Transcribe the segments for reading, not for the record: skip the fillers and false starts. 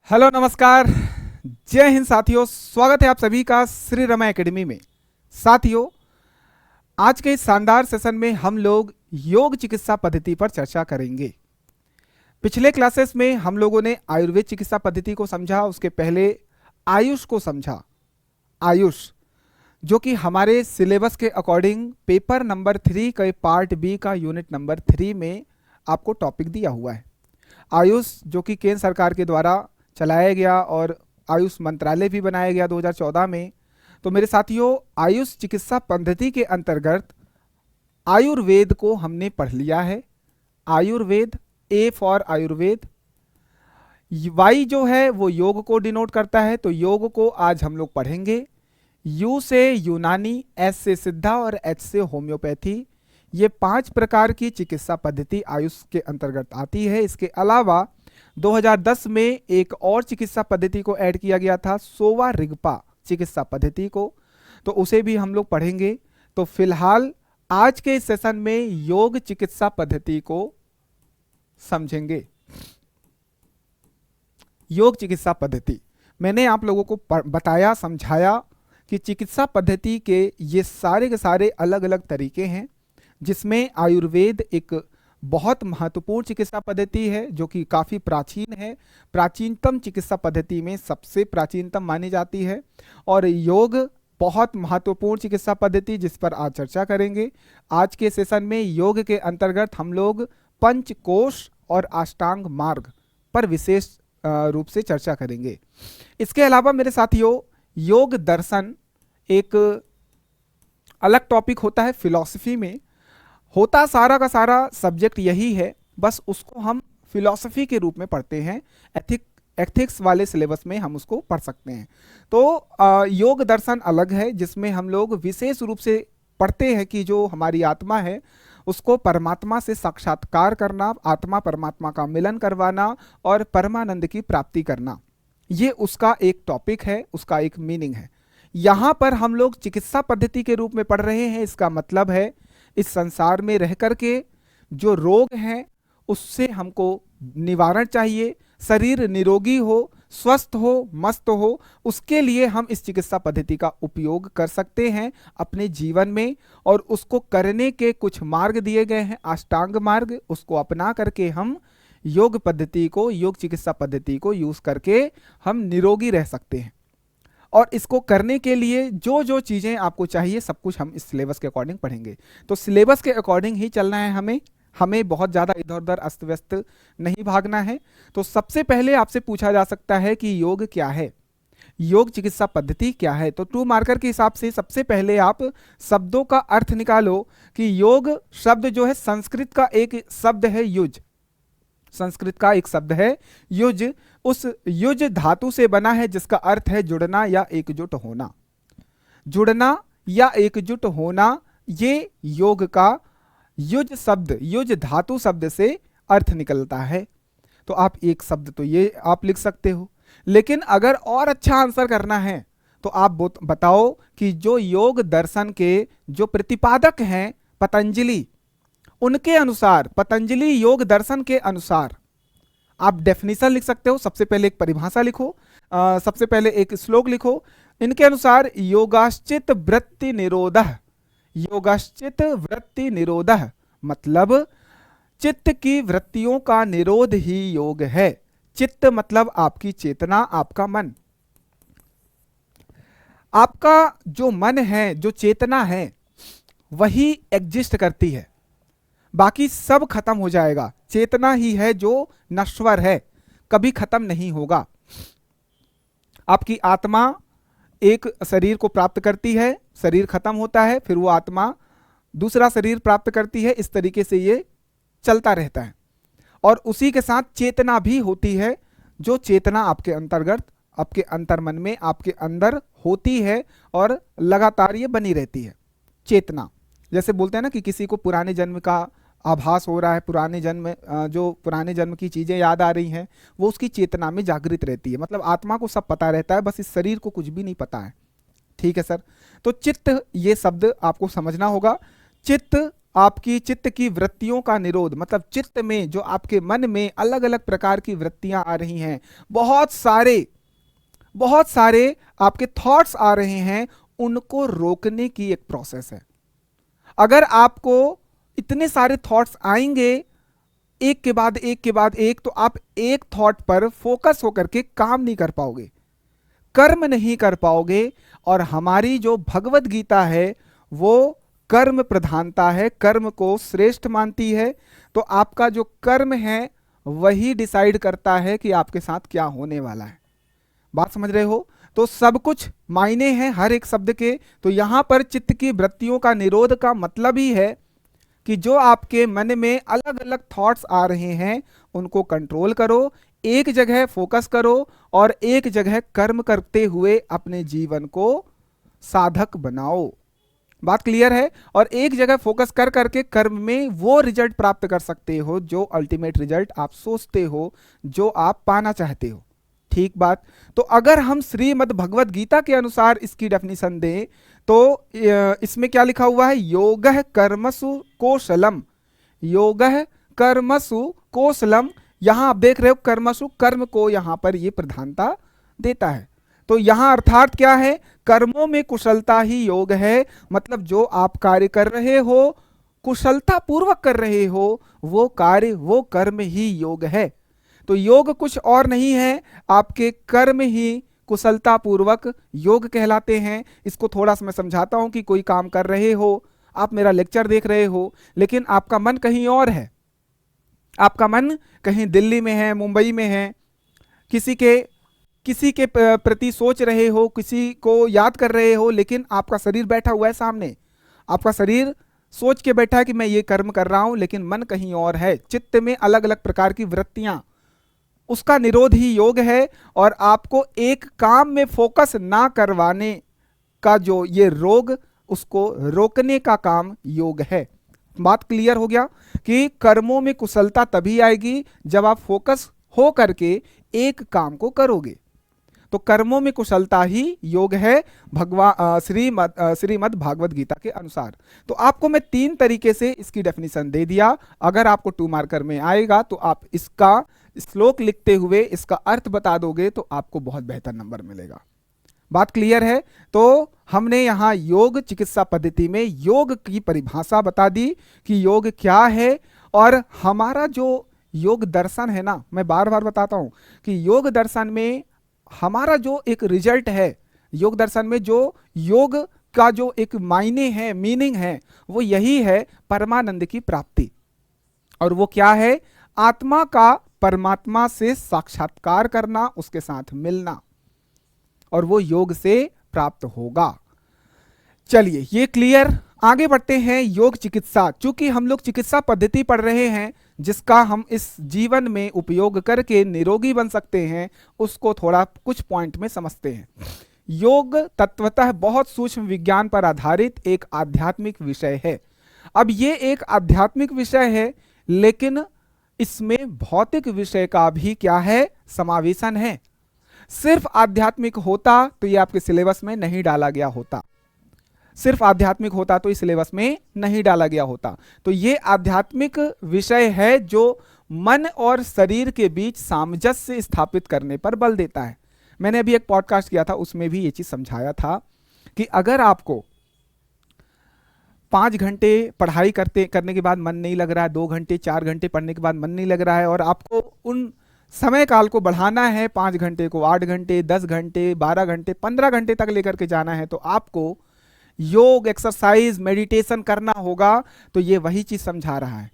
Hello नमस्कार। जय हिंद साथियों, स्वागत है आप सभी का श्री रमा एकेडमी में। साथियों, आज के इस शानदार सेशन में हम लोग योग चिकित्सा पद्धति पर चर्चा करेंगे। पिछले क्लासेस में हम लोगों ने आयुर्वेद चिकित्सा पद्धति को समझा, उसके पहले आयुष को समझा। आयुष जो कि हमारे सिलेबस के अकॉर्डिंग पेपर नंबर 3 का पार्ट बी का यूनिट नंबर 3 में आपको टॉपिक दिया हुआ है। आयुष जो कि केंद्र सरकार के द्वारा चलाया गया और आयुष मंत्रालय भी बनाया गया 2014 में। तो मेरे साथियों, आयुष चिकित्सा पद्धति के अंतर्गत आयुर्वेद को हमने पढ़ लिया है। Ayurveda, A for Ayurveda, Y जो है वो योग को डिनोट करता है, तो योग को आज हम लोग पढ़ेंगे। यू से यूनानी, एस से सिद्धा और एच से होम्योपैथी। ये 5 प्रकार की चिकित्सा पद्धति आयुष के अंतर्गत आती है। इसके अलावा 2010 में एक और चिकित्सा पद्धति को ऐड किया गया था, सोवा रिगपा चिकित्सा पद्धति को, तो उसे भी हम लोग पढ़ेंगे। तो फिलहाल आज के इस सेशन में योग चिकित्सा पद्धति को समझेंगे। योग चिकित्सा पद्धति मैंने आप लोगों को बताया, समझाया कि चिकित्सा पद्धति के ये सारे के सारे अलग अलग तरीके हैं, जिसमें आयुर्वेद एक बहुत महत्वपूर्ण चिकित्सा पद्धति है जो कि काफ़ी प्राचीन है। प्राचीनतम चिकित्सा पद्धति में सबसे प्राचीनतम मानी जाती है। और योग बहुत महत्वपूर्ण चिकित्सा पद्धति जिस पर आज चर्चा करेंगे। आज के सेशन में योग के अंतर्गत हम लोग पंचकोश और अष्टांग मार्ग पर विशेष रूप से चर्चा करेंगे। इसके अलावा मेरे साथियों, योग दर्शन एक अलग टॉपिक होता है। फिलॉसफी में होता सारा का सारा सब्जेक्ट यही है, बस उसको हम फिलॉसफी के रूप में पढ़ते हैं। एथिक्स वाले सिलेबस में हम उसको पढ़ सकते हैं। तो योग दर्शन अलग है, जिसमें हम लोग विशेष रूप से पढ़ते हैं कि जो हमारी आत्मा है उसको परमात्मा से साक्षात्कार करना, आत्मा परमात्मा का मिलन करवाना और परमानंद की प्राप्ति करना, ये उसका एक टॉपिक है, उसका एक मीनिंग है। यहाँ पर हम लोग चिकित्सा पद्धति के रूप में पढ़ रहे हैं। इसका मतलब है इस संसार में रह करके जो रोग हैं उससे हमको निवारण चाहिए, शरीर निरोगी हो, स्वस्थ हो, मस्त हो, उसके लिए हम इस चिकित्सा पद्धति का उपयोग कर सकते हैं अपने जीवन में। और उसको करने के कुछ मार्ग दिए गए हैं, अष्टांग मार्ग, उसको अपना करके हम योग पद्धति को, योग चिकित्सा पद्धति को यूज करके हम निरोगी रह सकते हैं। और इसको करने के लिए जो जो चीज़ें आपको चाहिए सब कुछ हम इस सिलेबस के अकॉर्डिंग पढ़ेंगे। तो सिलेबस के अकॉर्डिंग ही चलना है हमें बहुत ज़्यादा इधर उधर अस्त व्यस्त नहीं भागना है। तो सबसे पहले आपसे पूछा जा सकता है कि योग क्या है, योग चिकित्सा पद्धति क्या है। तो 2 मार्कर के हिसाब से सबसे पहले आप शब्दों का अर्थ निकालो कि योग शब्द जो है संस्कृत का एक शब्द है युज। संस्कृत का एक शब्द है युज। उस युज धातु से बना है जिसका अर्थ है जुड़ना या एकजुट होना। जुड़ना या एकजुट होना, ये योग का युज शब्द, युज धातु शब्द से अर्थ निकलता है। तो आप एक शब्द तो ये आप लिख सकते हो, लेकिन अगर और अच्छा आंसर करना है तो आप बताओ कि जो योग दर्शन के जो प्रतिपादक हैं पतंजलि, उनके अनुसार, पतंजलि योग दर्शन के अनुसार आप डेफिनेशन लिख सकते हो। सबसे पहले एक परिभाषा लिखो, सबसे पहले एक श्लोक लिखो। इनके अनुसार योगाश्चित वृत्ति निरोधः, योगाश्चित वृत्ति निरोधः मतलब चित्त की वृत्तियों का निरोध ही योग है। चित्त मतलब आपकी चेतना, आपका मन। आपका जो मन है, जो चेतना है, वही एग्जिस्ट करती है, बाकी सब खत्म हो जाएगा। चेतना ही है जो नश्वर है, कभी खत्म नहीं होगा। आपकी आत्मा एक शरीर को प्राप्त करती है, शरीर खत्म होता है, फिर वो आत्मा दूसरा शरीर प्राप्त करती है। इस तरीके से ये चलता रहता है। और उसी के साथ चेतना भी होती है, जो चेतना आपके अंतर्गत, आपके अंतर्मन में, आपके अंदर होती है और लगातार ये बनी रहती है चेतना। जैसे बोलते हैं ना कि किसी को पुराने जन्म का आभास हो रहा है, पुराने जन्म, जो पुराने जन्म की चीज़ें याद आ रही हैं, वो उसकी चेतना में जागृत रहती है। मतलब आत्मा को सब पता रहता है, बस इस शरीर को कुछ भी नहीं पता है। ठीक है सर। तो चित्त, ये शब्द आपको समझना होगा। चित्त आपकी चित्त की वृत्तियों का निरोध, मतलब चित्त में जो आपके मन में अलग अलग प्रकार की वृत्तियां आ रही हैं, बहुत सारे आपके थॉट्स आ रहे हैं, उनको रोकने की एक प्रोसेस है। अगर आपको इतने सारे थॉट्स आएंगे एक के बाद एक के बाद एक, तो आप एक थॉट पर फोकस होकर के काम नहीं कर पाओगे, कर्म नहीं कर पाओगे। और हमारी जो भगवत गीता है वो कर्म प्रधानता है, कर्म को श्रेष्ठ मानती है। तो आपका जो कर्म है वही डिसाइड करता है कि आपके साथ क्या होने वाला है। बात समझ रहे हो? तो सब कुछ मायने हैं हर एक शब्द के। तो यहां पर चित्त की वृत्तियों का निरोध का मतलब ही है कि जो आपके मन में अलग अलग थॉट्स आ रहे हैं उनको कंट्रोल करो, एक जगह फोकस करो और एक जगह कर्म करते हुए अपने जीवन को साधक बनाओ। बात क्लियर है? और एक जगह फोकस कर करके कर्म में वो रिजल्ट प्राप्त कर सकते हो जो अल्टीमेट रिजल्ट आप सोचते हो, जो आप पाना चाहते हो। ठीक बात। तो अगर हम श्रीमद् भगवत गीता के अनुसार इसकी डेफिनेशन दें तो इसमें क्या लिखा हुआ है? योगः कर्मसु कौशलम, योगः कर्मसु कौशलम। यहां आप देख रहे हो कर्मसु, कर्म को यहां पर ये प्रधानता देता है। तो यहां अर्थात क्या है? कर्मों में कुशलता ही योग है। मतलब जो आप कार्य कर रहे हो, कुशलता पूर्वक कर रहे हो, वो कार्य, वो कर्म ही योग है। तो योग कुछ और नहीं है, आपके कर्म ही कुशलता पूर्वक योग कहलाते हैं। इसको थोड़ा सा मैं समझाता हूं कि कोई काम कर रहे हो, आप मेरा लेक्चर देख रहे हो, लेकिन आपका मन कहीं और है। आपका मन कहीं दिल्ली में है, मुंबई में है, किसी के प्रति सोच रहे हो, किसी को याद कर रहे हो, लेकिन आपका शरीर बैठा हुआ है सामने। आपका शरीर सोच के बैठा है कि मैं ये कर्म कर रहा हूं, लेकिन मन कहीं और है। चित्त में अलग अलग प्रकार की वृत्तियां, उसका निरोध ही योग है। और आपको एक काम में फोकस ना करवाने का जो ये रोग, उसको रोकने का काम योग है। बात क्लियर हो गया कि कर्मों में कुशलता तभी आएगी जब आप फोकस हो करके एक काम को करोगे। तो कर्मों में कुशलता ही योग है श्रीमद् भागवत गीता के अनुसार। तो आपको मैं 3 तरीके से इसकी डेफिनेशन दे दिया। अगर आपको 2 मार्कर में आएगा तो आप इसका श्लोक लिखते हुए इसका अर्थ बता दोगे तो आपको बहुत बेहतर नंबर मिलेगा। बात क्लियर है? तो हमने यहां योग चिकित्सा पद्धति में योग की परिभाषा बता दी कि योग क्या है। और हमारा जो योग दर्शन है ना, मैं बार बार बताता हूं कि योग दर्शन में हमारा जो एक रिजल्ट है, योग दर्शन में जो योग का जो एक मायने है, मीनिंग है, वो यही है परमानंद की प्राप्ति। और वो क्या है? आत्मा का परमात्मा से साक्षात्कार करना, उसके साथ मिलना, और वो योग से प्राप्त होगा। चलिए ये क्लियर। आगे बढ़ते हैं योग चिकित्सा। चूंकि हम लोग चिकित्सा पद्धति पढ़ रहे हैं जिसका हम इस जीवन में उपयोग करके निरोगी बन सकते हैं, उसको थोड़ा कुछ पॉइंट में समझते हैं। योग तत्वतः बहुत सूक्ष्म विज्ञान पर आधारित एक आध्यात्मिक विषय है। अब ये एक आध्यात्मिक विषय है, लेकिन इसमें भौतिक विषय का भी क्या है? समावेशन है। सिर्फ आध्यात्मिक होता तो ये आपके सिलेबस में नहीं डाला गया होता, सिर्फ आध्यात्मिक होता तो इस सिलेबस में नहीं डाला गया होता। तो ये आध्यात्मिक विषय है जो मन और शरीर के बीच सामंजस्य स्थापित करने पर बल देता है। मैंने अभी एक पॉडकास्ट किया था, उसमें भी ये चीज समझाया था कि अगर आपको 5 घंटे पढ़ाई करने के बाद मन नहीं लग रहा है, 2 घंटे 4 घंटे पढ़ने के बाद मन नहीं लग रहा है, और आपको उन समय काल को बढ़ाना है, 5 घंटे को 8 घंटे, 10 घंटे, 12 घंटे, 15 घंटे तक लेकर के जाना है, तो आपको योग, एक्सरसाइज, मेडिटेशन करना होगा। तो ये वही चीज समझा रहा है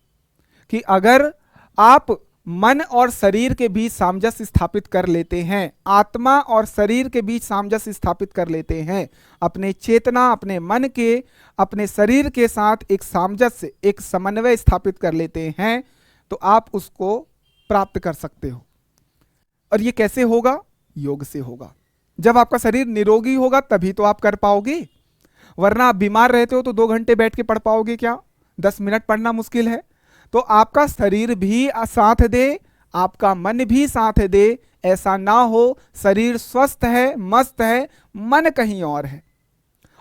कि अगर आप मन और शरीर के बीच सामंजस्य स्थापित कर लेते हैं, आत्मा और शरीर के बीच सामंजस्य स्थापित कर लेते हैं, अपने चेतना, अपने मन के, अपने शरीर के साथ एक सामंजस्य, एक समन्वय स्थापित कर लेते हैं, तो आप उसको प्राप्त कर सकते हो। और ये कैसे होगा? योग से होगा। जब आपका शरीर निरोगी होगा तभी तो आप कर पाओगे, वरना आप बीमार रहते हो तो 2 घंटे बैठ के पढ़ पाओगे क्या? 10 मिनट पढ़ना मुश्किल है। तो आपका शरीर भी साथ दे, आपका मन भी साथ दे। ऐसा ना हो शरीर स्वस्थ है, मस्त है, मन कहीं और है।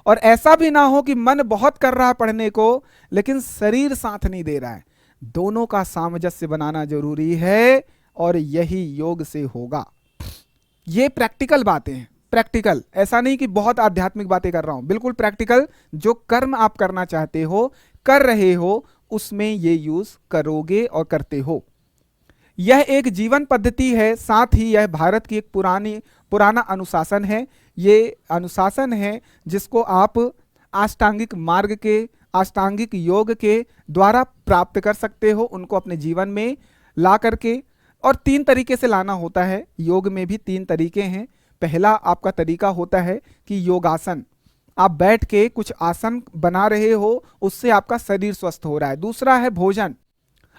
और ऐसा भी ना हो कि मन बहुत कर रहा है पढ़ने को लेकिन शरीर साथ नहीं दे रहा है। दोनों का सामंजस्य बनाना जरूरी है और यही योग से होगा। ये प्रैक्टिकल बातें हैं, प्रैक्टिकल, ऐसा नहीं कि बहुत आध्यात्मिक बातें कर रहा हूं, बिल्कुल प्रैक्टिकल। जो कर्म आप करना चाहते हो, कर रहे हो, उसमें ये यूज करोगे और करते हो। यह एक जीवन पद्धति है, साथ ही यह भारत की एक पुराना अनुशासन है। ये अनुशासन है जिसको आप अष्टांगिक मार्ग के, अष्टांगिक योग के द्वारा प्राप्त कर सकते हो, उनको अपने जीवन में ला करके। और 3 तरीके से लाना होता है, योग में भी 3 तरीके हैं। पहला आपका तरीका होता है कि योगासन, आप बैठ के कुछ आसन बना रहे हो, उससे आपका शरीर स्वस्थ हो रहा है। दूसरा है भोजन,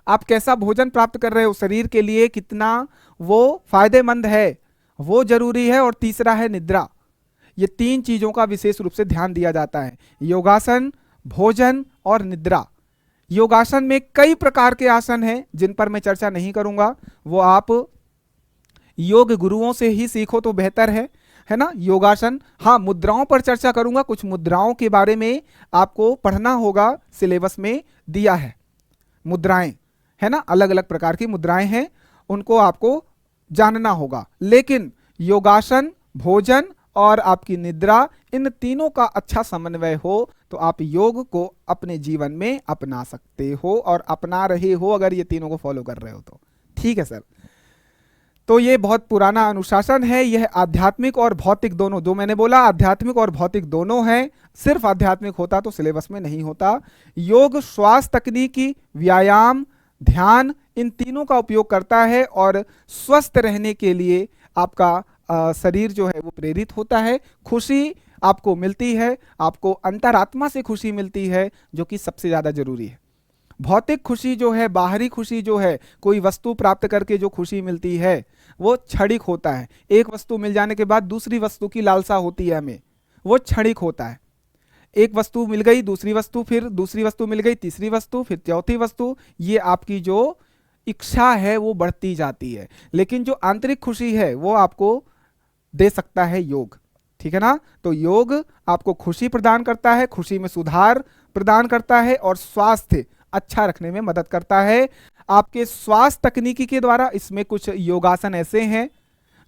आप कैसा भोजन प्राप्त कर रहे हो, शरीर के लिए कितना वो फायदेमंद है, वो जरूरी है। और तीसरा है निद्रा। ये 3 चीजों का विशेष रूप से ध्यान दिया जाता है, योगासन, भोजन और निद्रा। योगासन में कई प्रकार के आसन हैं जिन पर मैं चर्चा नहीं करूंगा, वो आप योग गुरुओं से ही सीखो तो बेहतर है ना। योगासन, हाँ, मुद्राओं पर चर्चा करूंगा, कुछ मुद्राओं के बारे में आपको पढ़ना होगा, सिलेबस में दिया है। मुद्राएं है ना, अलग अलग प्रकार की मुद्राएं हैं, उनको आपको जानना होगा। लेकिन योगासन, भोजन और आपकी निद्रा, इन तीनों का अच्छा समन्वय हो तो आप योग को अपने जीवन में अपना सकते हो और अपना रहे हो अगर ये तीनों को फॉलो कर रहे हो तो। ठीक है सर, तो ये बहुत पुराना अनुशासन है। यह आध्यात्मिक और भौतिक दोनों, जो मैंने बोला आध्यात्मिक और भौतिक दोनों है, सिर्फ आध्यात्मिक होता तो सिलेबस में नहीं होता। योग श्वास तकनीकी, व्यायाम, ध्यान, इन तीनों का उपयोग करता है और स्वस्थ रहने के लिए आपका शरीर जो है वो प्रेरित होता है। खुशी आपको मिलती है, आपको अंतरात्मा से खुशी मिलती है, जो कि सबसे ज्यादा जरूरी है। भौतिक खुशी जो है, बाहरी खुशी जो है, कोई वस्तु प्राप्त करके जो खुशी मिलती है वो क्षणिक होता है। एक वस्तु मिल जाने के बाद दूसरी वस्तु की लालसा होती है हमें, वो क्षणिक होता है। एक वस्तु मिल गई, दूसरी वस्तु, फिर दूसरी वस्तु मिल गई, तीसरी वस्तु, फिर चौथी वस्तु, ये आपकी जो इच्छा है वो बढ़ती जाती है। लेकिन जो आंतरिक खुशी है वो आपको दे सकता है योग। ठीक है ना, तो योग आपको खुशी प्रदान करता है, खुशी में सुधार प्रदान करता है और स्वास्थ्य अच्छा रखने में मदद करता है। आपके स्वास्थ्य तकनीकी के द्वारा, इसमें कुछ योगासन ऐसे हैं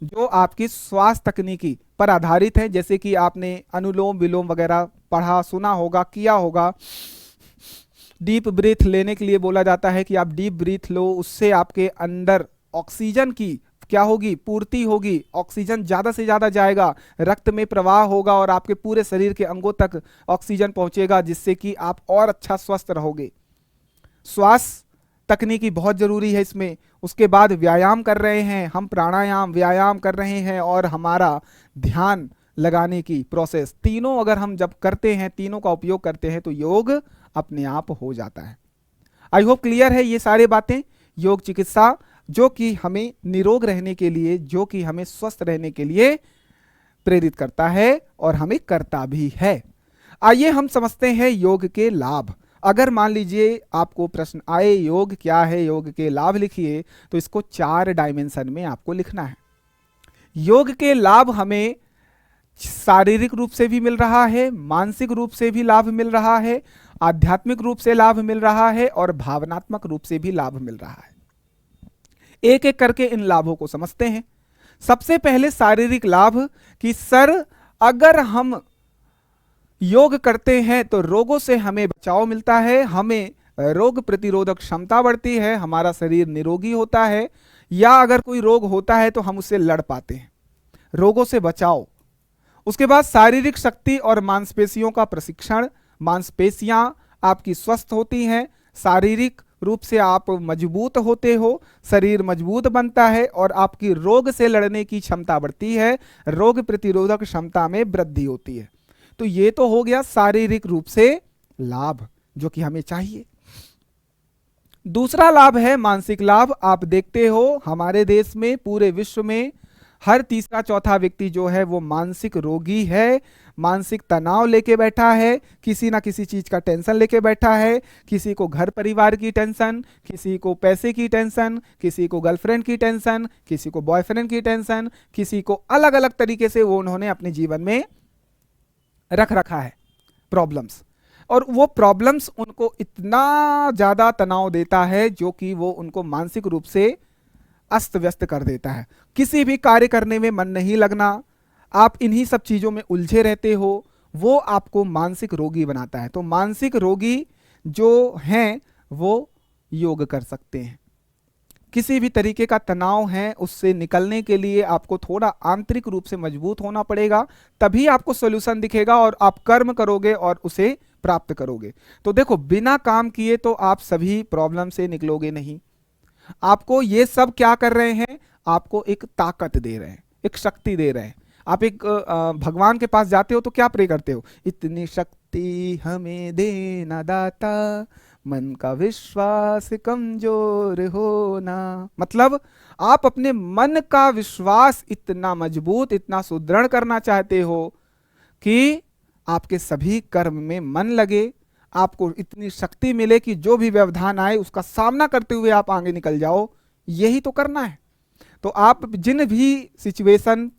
जो आपकी स्वास्थ्य तकनीकी पर आधारित है, जैसे कि आपने अनुलोम विलोम वगैरह पढ़ा, सुना होगा, किया होगा। डीप ब्रीथ लेने के लिए बोला जाता है कि आप डीप ब्रीथ लो, उससे आपके अंदर ऑक्सीजन की क्या होगी, पूर्ति होगी, ऑक्सीजन ज्यादा से ज्यादा जाएगा, रक्त में प्रवाह होगा और आपके पूरे शरीर के अंगों तक ऑक्सीजन पहुंचेगा, जिससे कि आप और अच्छा स्वस्थ रहोगे। श्वास तकनीकी बहुत जरूरी है इसमें। उसके बाद व्यायाम कर रहे हैं हम, प्राणायाम, व्यायाम कर रहे हैं और हमारा ध्यान लगाने की प्रोसेस, तीनों अगर हम जब करते हैं, तीनों का उपयोग करते हैं तो योग अपने आप हो जाता है। आई होप क्लियर है ये सारी बातें। योग चिकित्सा जो कि हमें निरोग रहने के लिए, जो कि हमें स्वस्थ रहने के लिए प्रेरित करता है और हमें करता भी है। आइए हम समझते हैं योग के लाभ। अगर मान लीजिए आपको प्रश्न आए योग क्या है, योग के लाभ लिखिए, तो इसको 4 डायमेंशन में आपको लिखना है। योग के लाभ हमें शारीरिक रूप से भी मिल रहा है, मानसिक रूप से भी लाभ मिल रहा है, आध्यात्मिक रूप से लाभ मिल रहा है और भावनात्मक रूप से भी लाभ मिल रहा है। एक एक करके इन लाभों को समझते हैं। सबसे पहले शारीरिक लाभ कि सर अगर हम योग करते हैं तो रोगों से हमें बचाव मिलता है, हमें रोग प्रतिरोधक क्षमता बढ़ती है, हमारा शरीर निरोगी होता है, या अगर कोई रोग होता है तो हम उससे लड़ पाते हैं, रोगों से बचाव। उसके बाद शारीरिक शक्ति और मांसपेशियों का प्रशिक्षण, मांसपेशियां आपकी स्वस्थ होती हैं, शारीरिक रूप से आप मजबूत होते हो, शरीर मजबूत बनता है और आपकी रोग से लड़ने की क्षमता बढ़ती है, रोग प्रतिरोधक क्षमता में वृद्धि होती है। तो ये तो हो गया शारीरिक रूप से लाभ जो कि हमें चाहिए। दूसरा लाभ है मानसिक लाभ। आप देखते हो हमारे देश में, पूरे विश्व में हर तीसरा चौथा व्यक्ति जो है वो मानसिक रोगी है, मानसिक तनाव लेके बैठा है, किसी ना किसी चीज का टेंशन लेके बैठा है, किसी को घर परिवार की टेंशन, किसी को पैसे की टेंशन, किसी को गर्लफ्रेंड की टेंशन, किसी को बॉयफ्रेंड की टेंशन, किसी को अलग अलग तरीके से वो उन्होंने अपने जीवन में रख रखा है। प्रॉब्लम्स, और वो प्रॉब्लम्स उनको इतना ज़्यादा तनाव देता है जो कि वो उनको मानसिक रूप से अस्त व्यस्त कर देता है। किसी भी कार्य करने में मन नहीं लगना, आप इन्हीं सब चीज़ों में उलझे रहते हो, वो आपको मानसिक रोगी बनाता है। तो मानसिक रोगी जो हैं वो योग कर सकते हैं। किसी भी तरीके का तनाव है उससे निकलने के लिए आपको थोड़ा आंतरिक रूप से मजबूत होना पड़ेगा, तभी आपको सोल्यूशन दिखेगा और आप कर्म करोगे और उसे प्राप्त करोगे। तो देखो, बिना काम किए तो आप सभी प्रॉब्लम से निकलोगे नहीं। आपको ये सब क्या कर रहे हैं, आपको एक ताकत दे रहे हैं, एक शक्ति दे रहे हैं। आप एक भगवान के पास जाते हो तो क्या प्रे करते हो, इतनी शक्ति हमें देना दाता, मन का विश्वास कमजोर होना। मतलब आप अपने मन का विश्वास इतना मजबूत, इतना सुदृढ़ करना चाहते हो कि आपके सभी कर्म में मन लगे, आपको इतनी शक्ति मिले कि जो भी व्यवधान आए उसका सामना करते हुए आप आगे निकल जाओ। यही तो करना है। तो आप जिन भी सिचुएशन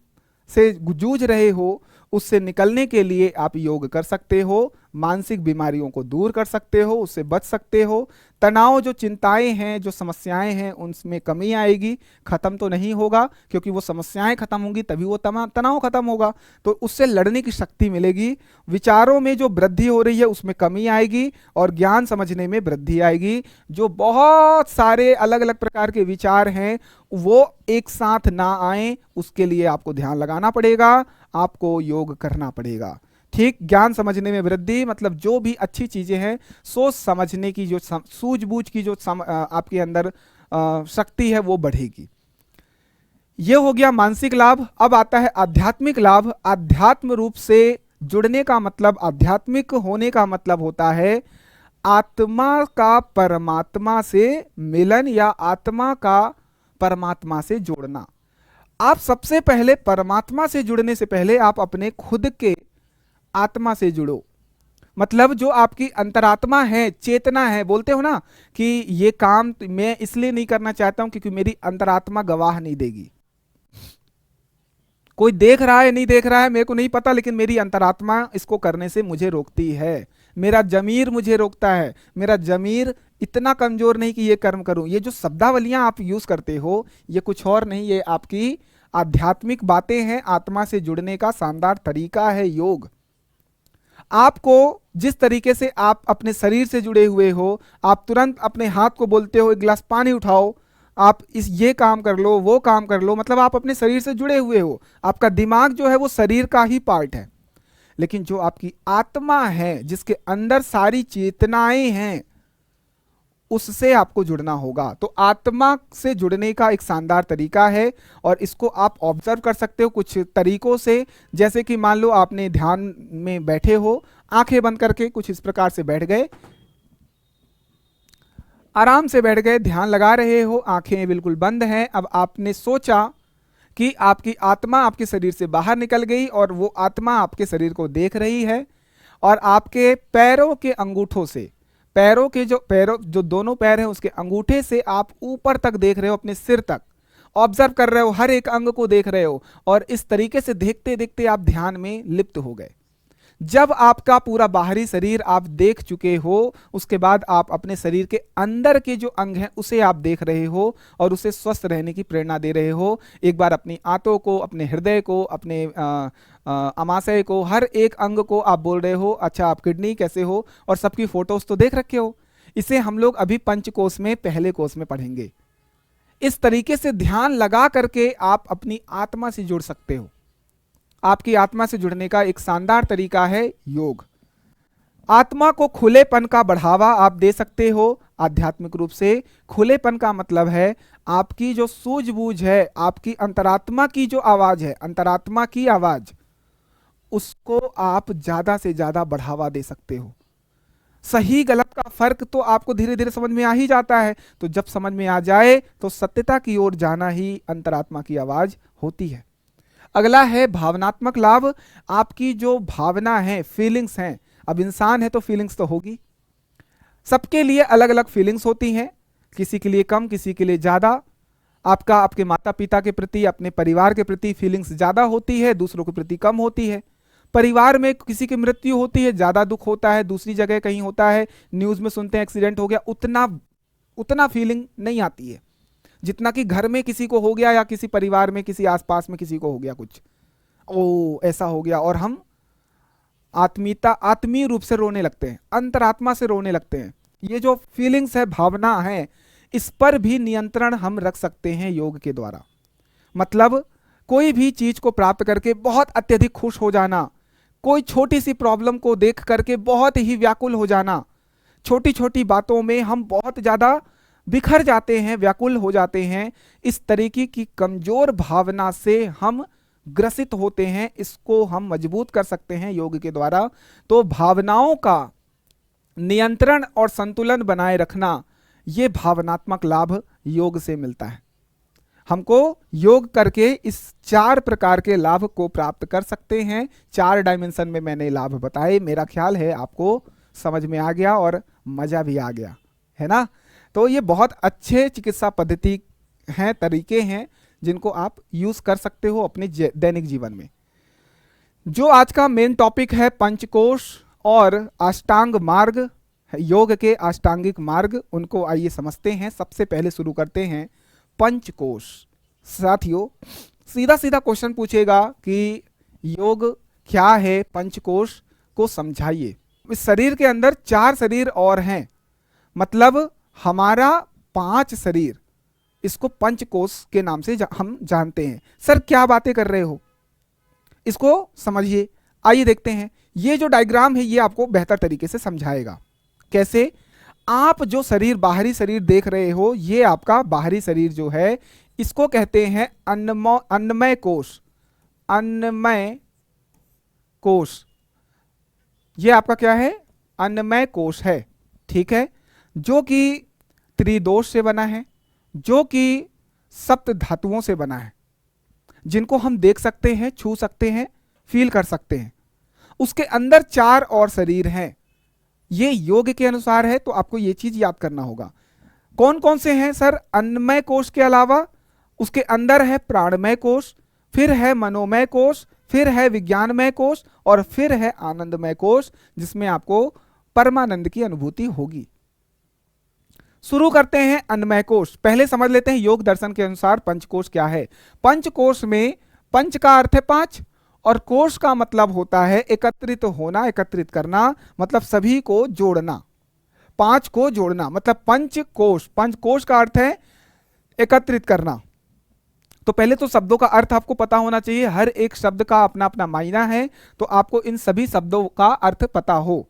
से जूझ रहे हो उससे निकलने के लिए आप योग कर सकते हो, मानसिक बीमारियों को दूर कर सकते हो, उससे बच सकते हो। तनाव, जो चिंताएं हैं, जो समस्याएं हैं, उनमें कमी आएगी। खत्म तो नहीं होगा, क्योंकि वो समस्याएं खत्म होंगी तभी वो तनाव खत्म होगा, तो उससे लड़ने की शक्ति मिलेगी। विचारों में जो वृद्धि हो रही है उसमें कमी आएगी और ज्ञान समझने में वृद्धि आएगी। जो बहुत सारे अलग अलग प्रकार के विचार हैं वो एक साथ ना आए, उसके लिए आपको ध्यान लगाना पड़ेगा, आपको योग करना पड़ेगा। ठीक, ज्ञान समझने में वृद्धि मतलब जो भी अच्छी चीजें हैं, सोच समझने की जो सूझबूझ की जो आपके अंदर शक्ति है वो बढ़ेगी। ये हो गया मानसिक लाभ। अब आता है आध्यात्मिक लाभ। आध्यात्म रूप से जुड़ने का मतलब, आध्यात्मिक होने का मतलब होता है आत्मा का परमात्मा से मिलन या आत्मा का परमात्मा से जोड़ना। आप सबसे पहले परमात्मा से जुड़ने से पहले आप अपने खुद के आत्मा से जुड़ो। मतलब जो आपकी अंतरात्मा है, चेतना है, बोलते हो ना कि ये काम मैं इसलिए नहीं करना चाहता हूं क्योंकि मेरी अंतरात्मा गवाह नहीं देगी। कोई देख रहा है नहीं देख रहा है मेरे को नहीं पता, लेकिन मेरी अंतरात्मा इसको करने से मुझे रोकती है। मेरा जमीर मुझे रोकता है। मेरा जमीर इतना कमजोर नहीं कि ये कर्म करूं। ये जो शब्दावलियां आप यूज करते हो ये कुछ और नहीं, ये आपकी आध्यात्मिक बातें हैं। आत्मा से जुड़ने का शानदार तरीका है योग। आपको जिस तरीके से आप अपने शरीर से जुड़े हुए हो, आप तुरंत अपने हाथ को बोलते हो एक गिलास पानी उठाओ, आप ये काम कर लो, वो काम कर लो, मतलब आप अपने शरीर से जुड़े हुए हो। आपका दिमाग जो है वो शरीर का ही पार्ट है, लेकिन जो आपकी आत्मा है जिसके अंदर सारी चेतनाएं हैं उससे आपको जुड़ना होगा। तो आत्मा से जुड़ने का एक शानदार तरीका है और इसको आप ऑब्जर्व कर सकते हो कुछ तरीकों से। जैसे कि मान लो आपने ध्यान में बैठे हो, आंखें बंद करके कुछ इस प्रकार से बैठ गए, आराम से बैठ गए, ध्यान लगा रहे हो, आंखें बिल्कुल बंद हैं। अब आपने सोचा कि आपकी आत्मा आपके शरीर से बाहर निकल गई और वो आत्मा आपके शरीर को देख रही है और आपके पैरों के अंगूठों से, पैरों जो दोनों पैर हैं उसके अंगूठे से आप ऊपर तक देख रहे हो, अपने सिर तक ऑब्जर्व कर रहे हो, हर एक अंग को देख रहे हो और इस तरीके से देखते देखते आप ध्यान में लिप्त हो गए। जब आपका पूरा बाहरी शरीर आप देख चुके हो उसके बाद आप अपने शरीर के अंदर के जो अंग हैं उसे आप देख रहे हो और उसे स्वस्थ रहने की प्रेरणा दे रहे हो। एक बार अपनी आंतों को, अपने हृदय को, अपने अमाशय को, हर एक अंग को आप बोल रहे हो अच्छा आप किडनी कैसे हो, और सबकी फोटोज तो देख रखे हो। इसे हम लोग अभी पंचकोश में पहले कोष में पढ़ेंगे। इस तरीके से ध्यान लगा करके आप अपनी आत्मा से जुड़ सकते हो। आपकी आत्मा से जुड़ने का एक शानदार तरीका है योग। आत्मा को खुलेपन का बढ़ावा आप दे सकते हो आध्यात्मिक रूप से। खुलेपन का मतलब है आपकी जो सूझबूझ है, आपकी अंतरात्मा की जो आवाज है, अंतरात्मा की आवाज, उसको आप ज्यादा से ज्यादा बढ़ावा दे सकते हो। सही गलत का फर्क तो आपको धीरे धीरे समझ में आ ही जाता है, तो जब समझ में आ जाए तो सत्यता की ओर जाना ही अंतरात्मा की आवाज होती है। अगला है भावनात्मक लाभ। आपकी जो भावना है, फीलिंग्स हैं, अब इंसान है तो फीलिंग्स तो होगी, सबके लिए अलग अलग फीलिंग्स होती हैं, किसी के लिए कम, किसी के लिए ज्यादा। आपका आपके माता पिता के प्रति, अपने परिवार के प्रति फीलिंग्स ज्यादा होती है, दूसरों के प्रति कम होती है। परिवार में किसी की मृत्यु होती है, ज्यादा दुख होता है, दूसरी जगह कहीं होता है, न्यूज में सुनते हैं एक्सीडेंट हो गया, उतना उतना फीलिंग नहीं आती है जितना कि घर में किसी को हो गया या किसी परिवार में किसी आसपास में किसी को हो गया कुछ, ओ ऐसा हो गया, और हम आत्मीय रूप से रोने लगते हैं, अंतरात्मा से रोने लगते हैं। ये जो फीलिंग्स है, भावना है, इस पर भी नियंत्रण हम रख सकते हैं योग के द्वारा। मतलब कोई भी चीज को प्राप्त करके बहुत अत्यधिक खुश हो जाना, कोई छोटी सी प्रॉब्लम को देख करके बहुत ही व्याकुल हो जाना, छोटी छोटी बातों में हम बहुत ज्यादा बिखर जाते हैं, व्याकुल हो जाते हैं, इस तरीके की कमजोर भावना से हम ग्रसित होते हैं। इसको हम मजबूत कर सकते हैं योग के द्वारा। तो भावनाओं का नियंत्रण और संतुलन बनाए रखना, ये भावनात्मक लाभ योग से मिलता है। हमको योग करके इस 4 प्रकार के लाभ को प्राप्त कर सकते हैं। 4 डायमेंशन में मैंने लाभ बताए, मेरा ख्याल है आपको समझ में आ गया और मजा भी आ गया, है ना। तो ये बहुत अच्छे चिकित्सा पद्धति हैं, तरीके हैं जिनको आप यूज कर सकते हो अपने दैनिक जीवन में। जो आज का मेन टॉपिक है पंचकोश और अष्टांग मार्ग, योग के अष्टांगिक मार्ग, उनको आइए समझते हैं। सबसे पहले शुरू करते हैं पंचकोश। साथियों, सीधा सीधा क्वेश्चन पूछेगा कि योग क्या है, पंचकोश को समझाइए। इस शरीर के अंदर 4 शरीर और हैं, मतलब हमारा 5 शरीर, इसको पंचकोश के नाम से हम जानते हैं। सर क्या बातें कर रहे हो, इसको समझिए। आइए देखते हैं। ये जो डायग्राम है ये आपको बेहतर तरीके से समझाएगा। कैसे? आप जो शरीर, बाहरी शरीर देख रहे हो, ये आपका बाहरी शरीर जो है, इसको कहते हैं अन्नमय कोश। अन्नमय कोश, ये आपका क्या है? अन्नमय कोश है, ठीक है, जो कि त्रिदोष से बना है, जो कि सप्त धातुओं से बना है, जिनको हम देख सकते हैं, छू सकते हैं, फील कर सकते हैं। उसके अंदर 4 और शरीर हैं। ये योग के अनुसार है, तो आपको ये चीज याद करना होगा। कौन कौन से हैं सर? अन्नमय कोश के अलावा उसके अंदर है प्राणमय कोश, फिर है मनोमय कोश, फिर है विज्ञानमय कोश, और फिर है आनंदमय कोश, जिसमें आपको परमानंद की अनुभूति होगी। शुरू करते हैं अन्नमय कोश। पहले समझ लेते हैं योग दर्शन के अनुसार पंचकोश क्या है। पंचकोश में पंच का अर्थ है 5 और कोश का मतलब होता है एकत्रित होना, एकत्रित करना, मतलब सभी को जोड़ना, 5 को जोड़ना, मतलब पंचकोश। पंचकोश का अर्थ है एकत्रित करना। तो पहले तो शब्दों का अर्थ आपको पता होना चाहिए। हर एक शब्द का अपना अपना मायना है, तो आपको इन सभी शब्दों का अर्थ पता हो।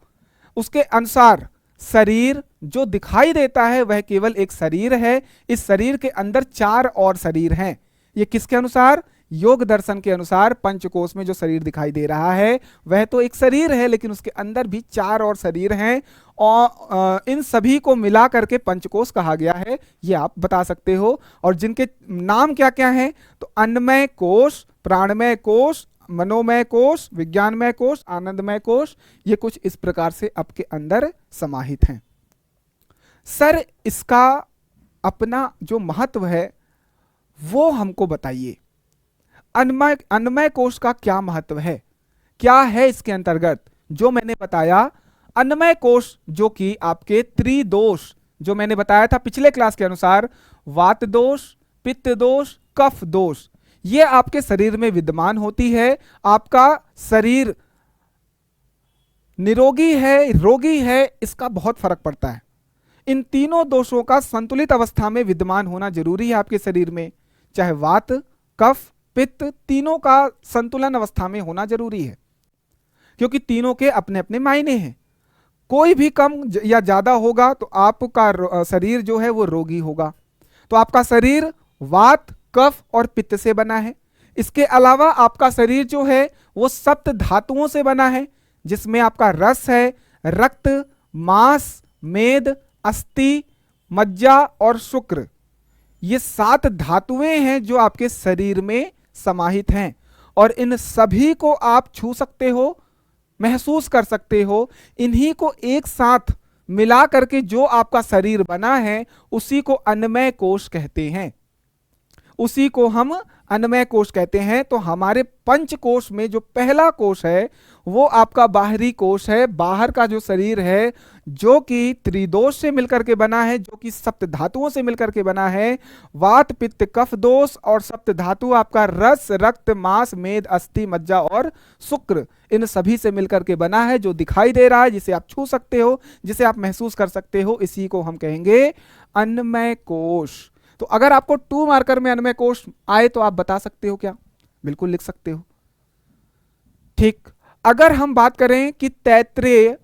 उसके अनुसार शरीर जो दिखाई देता है वह केवल एक शरीर है। इस शरीर के अंदर 4 और शरीर हैं। ये किसके अनुसार? योग दर्शन के अनुसार पंचकोश में जो शरीर दिखाई दे रहा है वह तो एक शरीर है, लेकिन उसके अंदर भी 4 और शरीर हैं, और इन सभी को मिला करके पंचकोश कहा गया है, ये आप बता सकते हो। और जिनके नाम क्या क्या हैं? तो अन्नमय कोश, प्राणमय कोश, मनोमय कोश, विज्ञानमय कोश, आनंदमय कोश, ये कुछ इस प्रकार से आपके अंदर समाहित हैं। सर इसका अपना जो महत्व है वो हमको बताइए। अन्नमय कोश का क्या महत्व है, क्या है इसके अंतर्गत? जो मैंने बताया, अन्नमय कोश जो कि आपके त्रिदोष, जो मैंने बताया था पिछले क्लास के अनुसार, वात दोष, पित्त दोष, कफ दोष, ये आपके शरीर में विद्यमान होती है। आपका शरीर निरोगी है, रोगी है, इसका बहुत फर्क पड़ता है। इन तीनों दोषों का संतुलित अवस्था में विद्यमान होना जरूरी है आपके शरीर में। चाहे वात, कफ, पित्त, तीनों का संतुलन अवस्था में होना जरूरी है, क्योंकि तीनों के अपने अपने मायने हैं। कोई भी कम या ज्यादा होगा तो आपका शरीर जो है वो रोगी होगा। तो आपका शरीर वात, कफ और पित्त से बना है। इसके अलावा आपका शरीर जो है वो सप्त धातुओं से बना है, जिसमें आपका रस है, रक्त, मांस, मेद, अस्थि, मज्जा और शुक्र, ये 7 धातुएं हैं जो आपके शरीर में समाहित हैं। और इन सभी को आप छू सकते हो, महसूस कर सकते हो। इन्हीं को एक साथ मिला करके जो आपका शरीर बना है उसी को अन्नमय कोश कहते हैं। उसी को हम अन्नमय कोश कहते हैं। तो हमारे पंच कोश में जो पहला कोश है वो आपका बाहरी कोश है, बाहर का जो शरीर है जो कि त्रिदोष से मिलकर के बना है, जो कि सप्त धातुओं से मिलकर के बना है। वात पित्त कफ दोष और सप्त धातु आपका रस रक्त मांस मेद अस्थि मज्जा और शुक्र, इन सभी से मिलकर के बना है, जो दिखाई दे रहा है, जिसे आप छू सकते हो, जिसे आप महसूस कर सकते हो, इसी को हम कहेंगे अन्नमय कोश। तो अगर आपको 2 मार्कर में अन्नमय कोश आए तो आप बता सकते हो क्या? बिल्कुल लिख सकते हो। ठीक, अगर हम बात करें कि तैत्रेय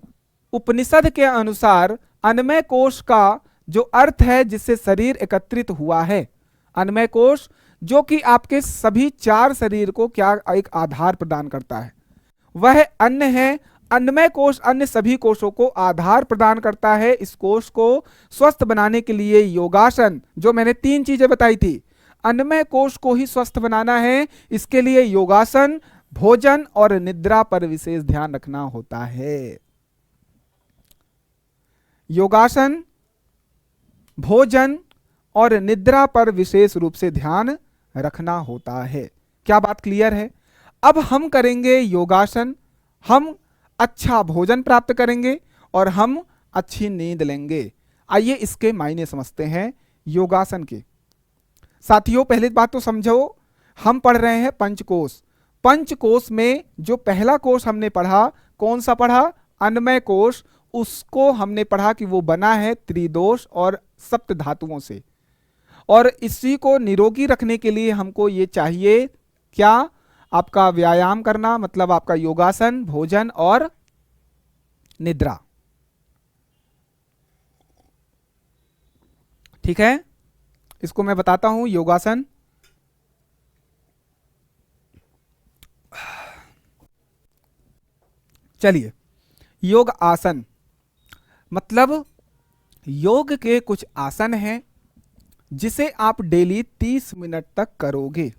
उपनिषद के अनुसार अन्नमय कोश का जो अर्थ है जिससे शरीर एकत्रित हुआ है, अन्नमय कोश जो कि आपके सभी 4 शरीर को क्या एक आधार प्रदान करता है, वह अन्न है। अन्नमय कोश अन्य सभी कोशों को आधार प्रदान करता है। इस कोश को स्वस्थ बनाने के लिए योगासन, जो मैंने 3 चीजें बताई थी, अन्नमय कोश को ही स्वस्थ बनाना है, इसके लिए योगासन, भोजन और निद्रा पर विशेष ध्यान रखना होता है। योगासन, भोजन और निद्रा पर विशेष रूप से ध्यान रखना होता है। क्या बात क्लियर है? अब हम करेंगे योगासन, हम अच्छा भोजन प्राप्त करेंगे और हम अच्छी नींद लेंगे। आइए इसके मायने समझते हैं योगासन के। साथियों, पहली बात तो समझो, हम पढ़ रहे हैं पंचकोश। पंचकोश में जो पहला कोश हमने पढ़ा, कौन सा पढ़ा? अन्नमय कोश। उसको हमने पढ़ा कि वो बना है त्रिदोष और सप्त धातुओं से, और इसी को निरोगी रखने के लिए हमको ये चाहिए क्या? आपका व्यायाम करना, मतलब आपका योगासन, भोजन और निद्रा। ठीक है, इसको मैं बताता हूं। योगासन, चलिए, योग आसन मतलब योग के कुछ आसन हैं जिसे आप डेली 30 मिनट तक करोगे।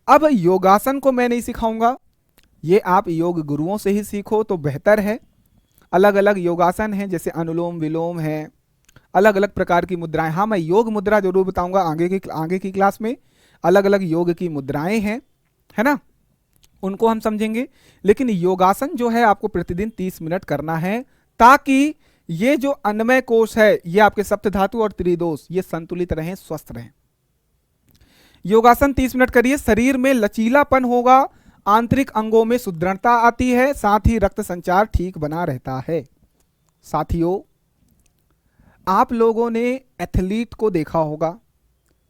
अब योगासन को मैं नहीं सिखाऊंगा, ये आप योग गुरुओं से ही सीखो तो बेहतर है। अलग अलग योगासन हैं, जैसे अनुलोम विलोम है, अलग अलग प्रकार की मुद्राएं। हाँ, मैं योग मुद्रा जरूर बताऊंगा आगे की क्लास में। अलग अलग योग की मुद्राएं हैं, है ना, उनको हम समझेंगे। लेकिन योगासन जो है आपको प्रतिदिन 30 मिनट करना है, ताकि ये जो अन्नमय कोश है, ये आपके सप्त धातु और त्रिदोष ये संतुलित रहें, स्वस्थ रहें। योगासन 30 मिनट करिए, शरीर में लचीलापन होगा, आंतरिक अंगों में सुदृढ़ता आती है, साथ ही रक्त संचार ठीक बना रहता है। साथियों, आप लोगों ने एथलीट को देखा होगा,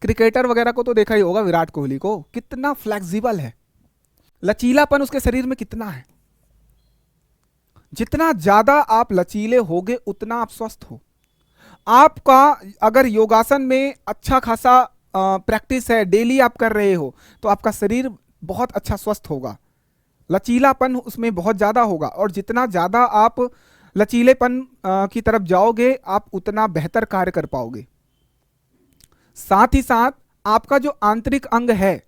क्रिकेटर वगैरह को तो देखा ही होगा, विराट कोहली को, कितना फ्लेक्सिबल है, लचीलापन उसके शरीर में कितना है। जितना ज्यादा आप लचीले होगे उतना आप स्वस्थ हो। आपका अगर योगासन में अच्छा खासा प्रैक्टिस है, डेली आप कर रहे हो, तो आपका शरीर बहुत अच्छा स्वस्थ होगा, लचीलापन उसमें बहुत ज्यादा होगा। और जितना ज्यादा आप लचीलेपन की तरफ जाओगे, आप उतना बेहतर कार्य कर पाओगे। साथ ही साथ आपका जो आंतरिक अंग है,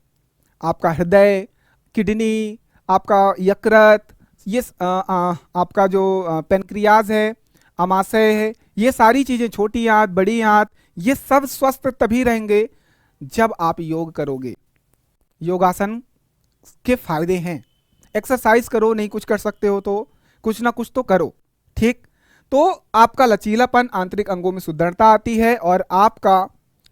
आपका हृदय, किडनी, आपका यकृत, ये आपका जो पेनक्रियाज है, अमाशय है, ये सारी चीजें, छोटी आंत, बड़ी आंत, ये सब स्वस्थ तभी रहेंगे जब आप योग करोगे। योगासन के फायदे हैं, एक्सरसाइज करो, नहीं कुछ कर सकते हो तो कुछ ना कुछ तो करो। ठीक, तो आपका लचीलापन, आंतरिक अंगों में सुदृढ़ता आती है, और आपका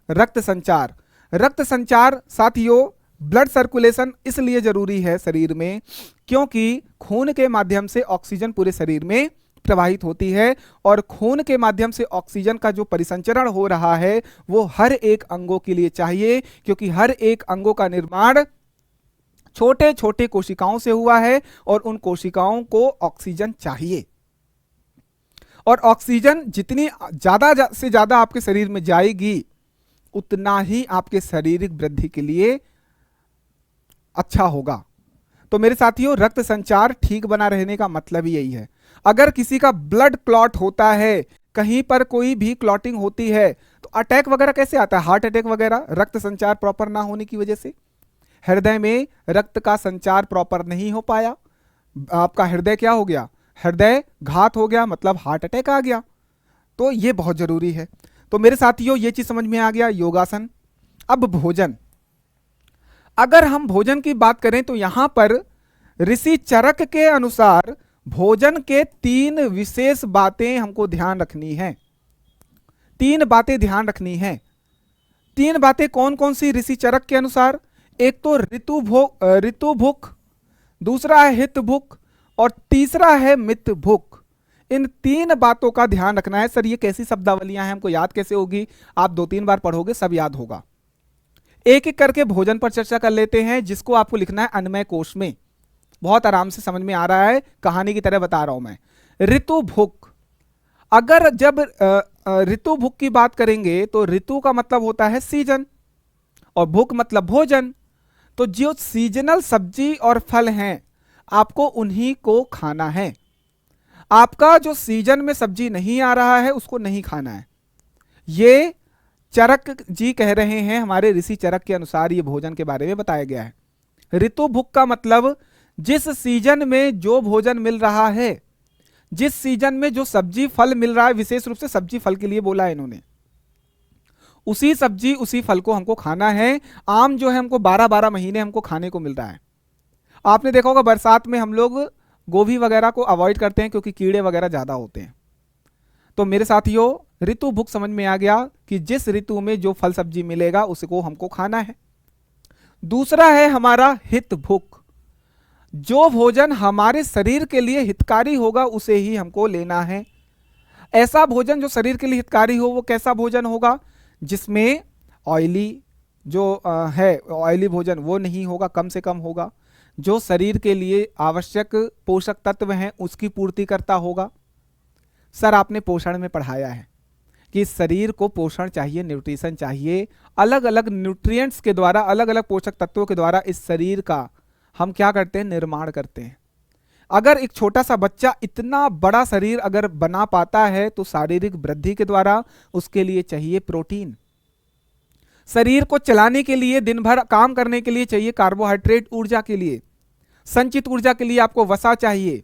रक्त संचार साथियों, ब्लड सर्कुलेशन इसलिए जरूरी है शरीर में, क्योंकि खून के माध्यम से ऑक्सीजन पूरे शरीर में प्रवाहित होती है, और खून के माध्यम से ऑक्सीजन का जो परिसंचरण हो रहा है वो हर एक अंगों के लिए चाहिए, क्योंकि हर एक अंगों का निर्माण छोटे छोटे कोशिकाओं से हुआ है, और उन कोशिकाओं को ऑक्सीजन चाहिए। और ऑक्सीजन जितनी ज्यादा से ज्यादा आपके शरीर में जाएगी, उतना ही आपके शारीरिक वृद्धि के लिए अच्छा होगा। तो मेरे साथियों, रक्त संचार ठीक बना रहने का मतलब ही यही है। अगर किसी का ब्लड क्लॉट होता है, कहीं पर कोई भी क्लॉटिंग होती है, तो अटैक वगैरह कैसे आता है, हार्ट अटैक वगैरह, रक्त संचार प्रॉपर ना होने की वजह से। हृदय में रक्त का संचार प्रॉपर नहीं हो पाया, आपका हृदय क्या हो गया, हृदय घात हो गया, मतलब हार्ट अटैक आ गया। तो ये बहुत जरूरी है। तो मेरे साथियों, ये चीज समझ में आ गया योगासन। अब भोजन, अगर हम भोजन की बात करें तो यहां पर ऋषि चरक के अनुसार भोजन के 3 विशेष बातें हमको ध्यान रखनी है। 3 बातें ध्यान रखनी है। 3 बातें कौन कौन सी ऋषि चरक के अनुसार? एक तो ऋतु भूख, दूसरा है हित भूख और तीसरा है मित भूख। इन 3 बातों का ध्यान रखना है। सर ये कैसी शब्दावलियां हैं, हमको याद कैसे होगी? आप 2-3 बार पढ़ोगे सब याद होगा। एक एक करके भोजन पर चर्चा कर लेते हैं, जिसको आपको लिखना है अन्वय कोश में। बहुत आराम से समझ में आ रहा है, कहानी की तरह बता रहा हूं मैं। ऋतु भूख, अगर जब ऋतु भूख की बात करेंगे तो ऋतु का मतलब होता है सीजन और भूख मतलब भोजन। तो जो सीजनल सब्जी और फल हैं आपको उन्हीं को खाना है। आपका जो सीजन में सब्जी नहीं आ रहा है उसको नहीं खाना है। ये चरक जी कह रहे हैं, हमारे ऋषि चरक के अनुसार ये भोजन के बारे में बताया गया है। ऋतु भुक का मतलब जिस सीजन में जो भोजन मिल रहा है, जिस सीजन में जो सब्जी फल मिल रहा है, विशेष रूप से सब्जी फल के लिए बोला है इन्होंने, उसी सब्जी उसी फल को हमको खाना है। आम जो है हमको 12-12 महीने हमको खाने को मिल रहा है। आपने देखा होगा बरसात में हम लोग गोभी वगैरह को अवॉइड करते हैं क्योंकि कीड़े वगैरह ज्यादा होते हैं। तो मेरे साथियों, ऋतु भुक समझ में आ गया कि जिस ऋतु में जो फल सब्जी मिलेगा उसको हमको खाना है। दूसरा है हमारा हित भुक, जो भोजन हमारे शरीर के लिए हितकारी होगा उसे ही हमको लेना है। ऐसा भोजन जो शरीर के लिए हितकारी हो, वो कैसा भोजन होगा? जिसमें ऑयली जो है ऑयली भोजन वो नहीं होगा, कम से कम होगा। जो शरीर के लिए आवश्यक पोषक तत्व हैं उसकी पूर्ति करता होगा। सर आपने पोषण में पढ़ाया है कि शरीर को पोषण चाहिए, न्यूट्रिशन चाहिए। अलग अलग न्यूट्रिएंट्स के द्वारा, अलग अलग पोषक तत्वों के द्वारा इस शरीर का हम क्या करते हैं? निर्माण करते हैं। अगर एक छोटा सा बच्चा इतना बड़ा शरीर अगर बना पाता है तो शारीरिक वृद्धि के द्वारा उसके लिए चाहिए प्रोटीन। शरीर को चलाने के लिए, दिन भर काम करने के लिए चाहिए कार्बोहाइड्रेट। ऊर्जा के लिए, संचित ऊर्जा के लिए आपको वसा चाहिए।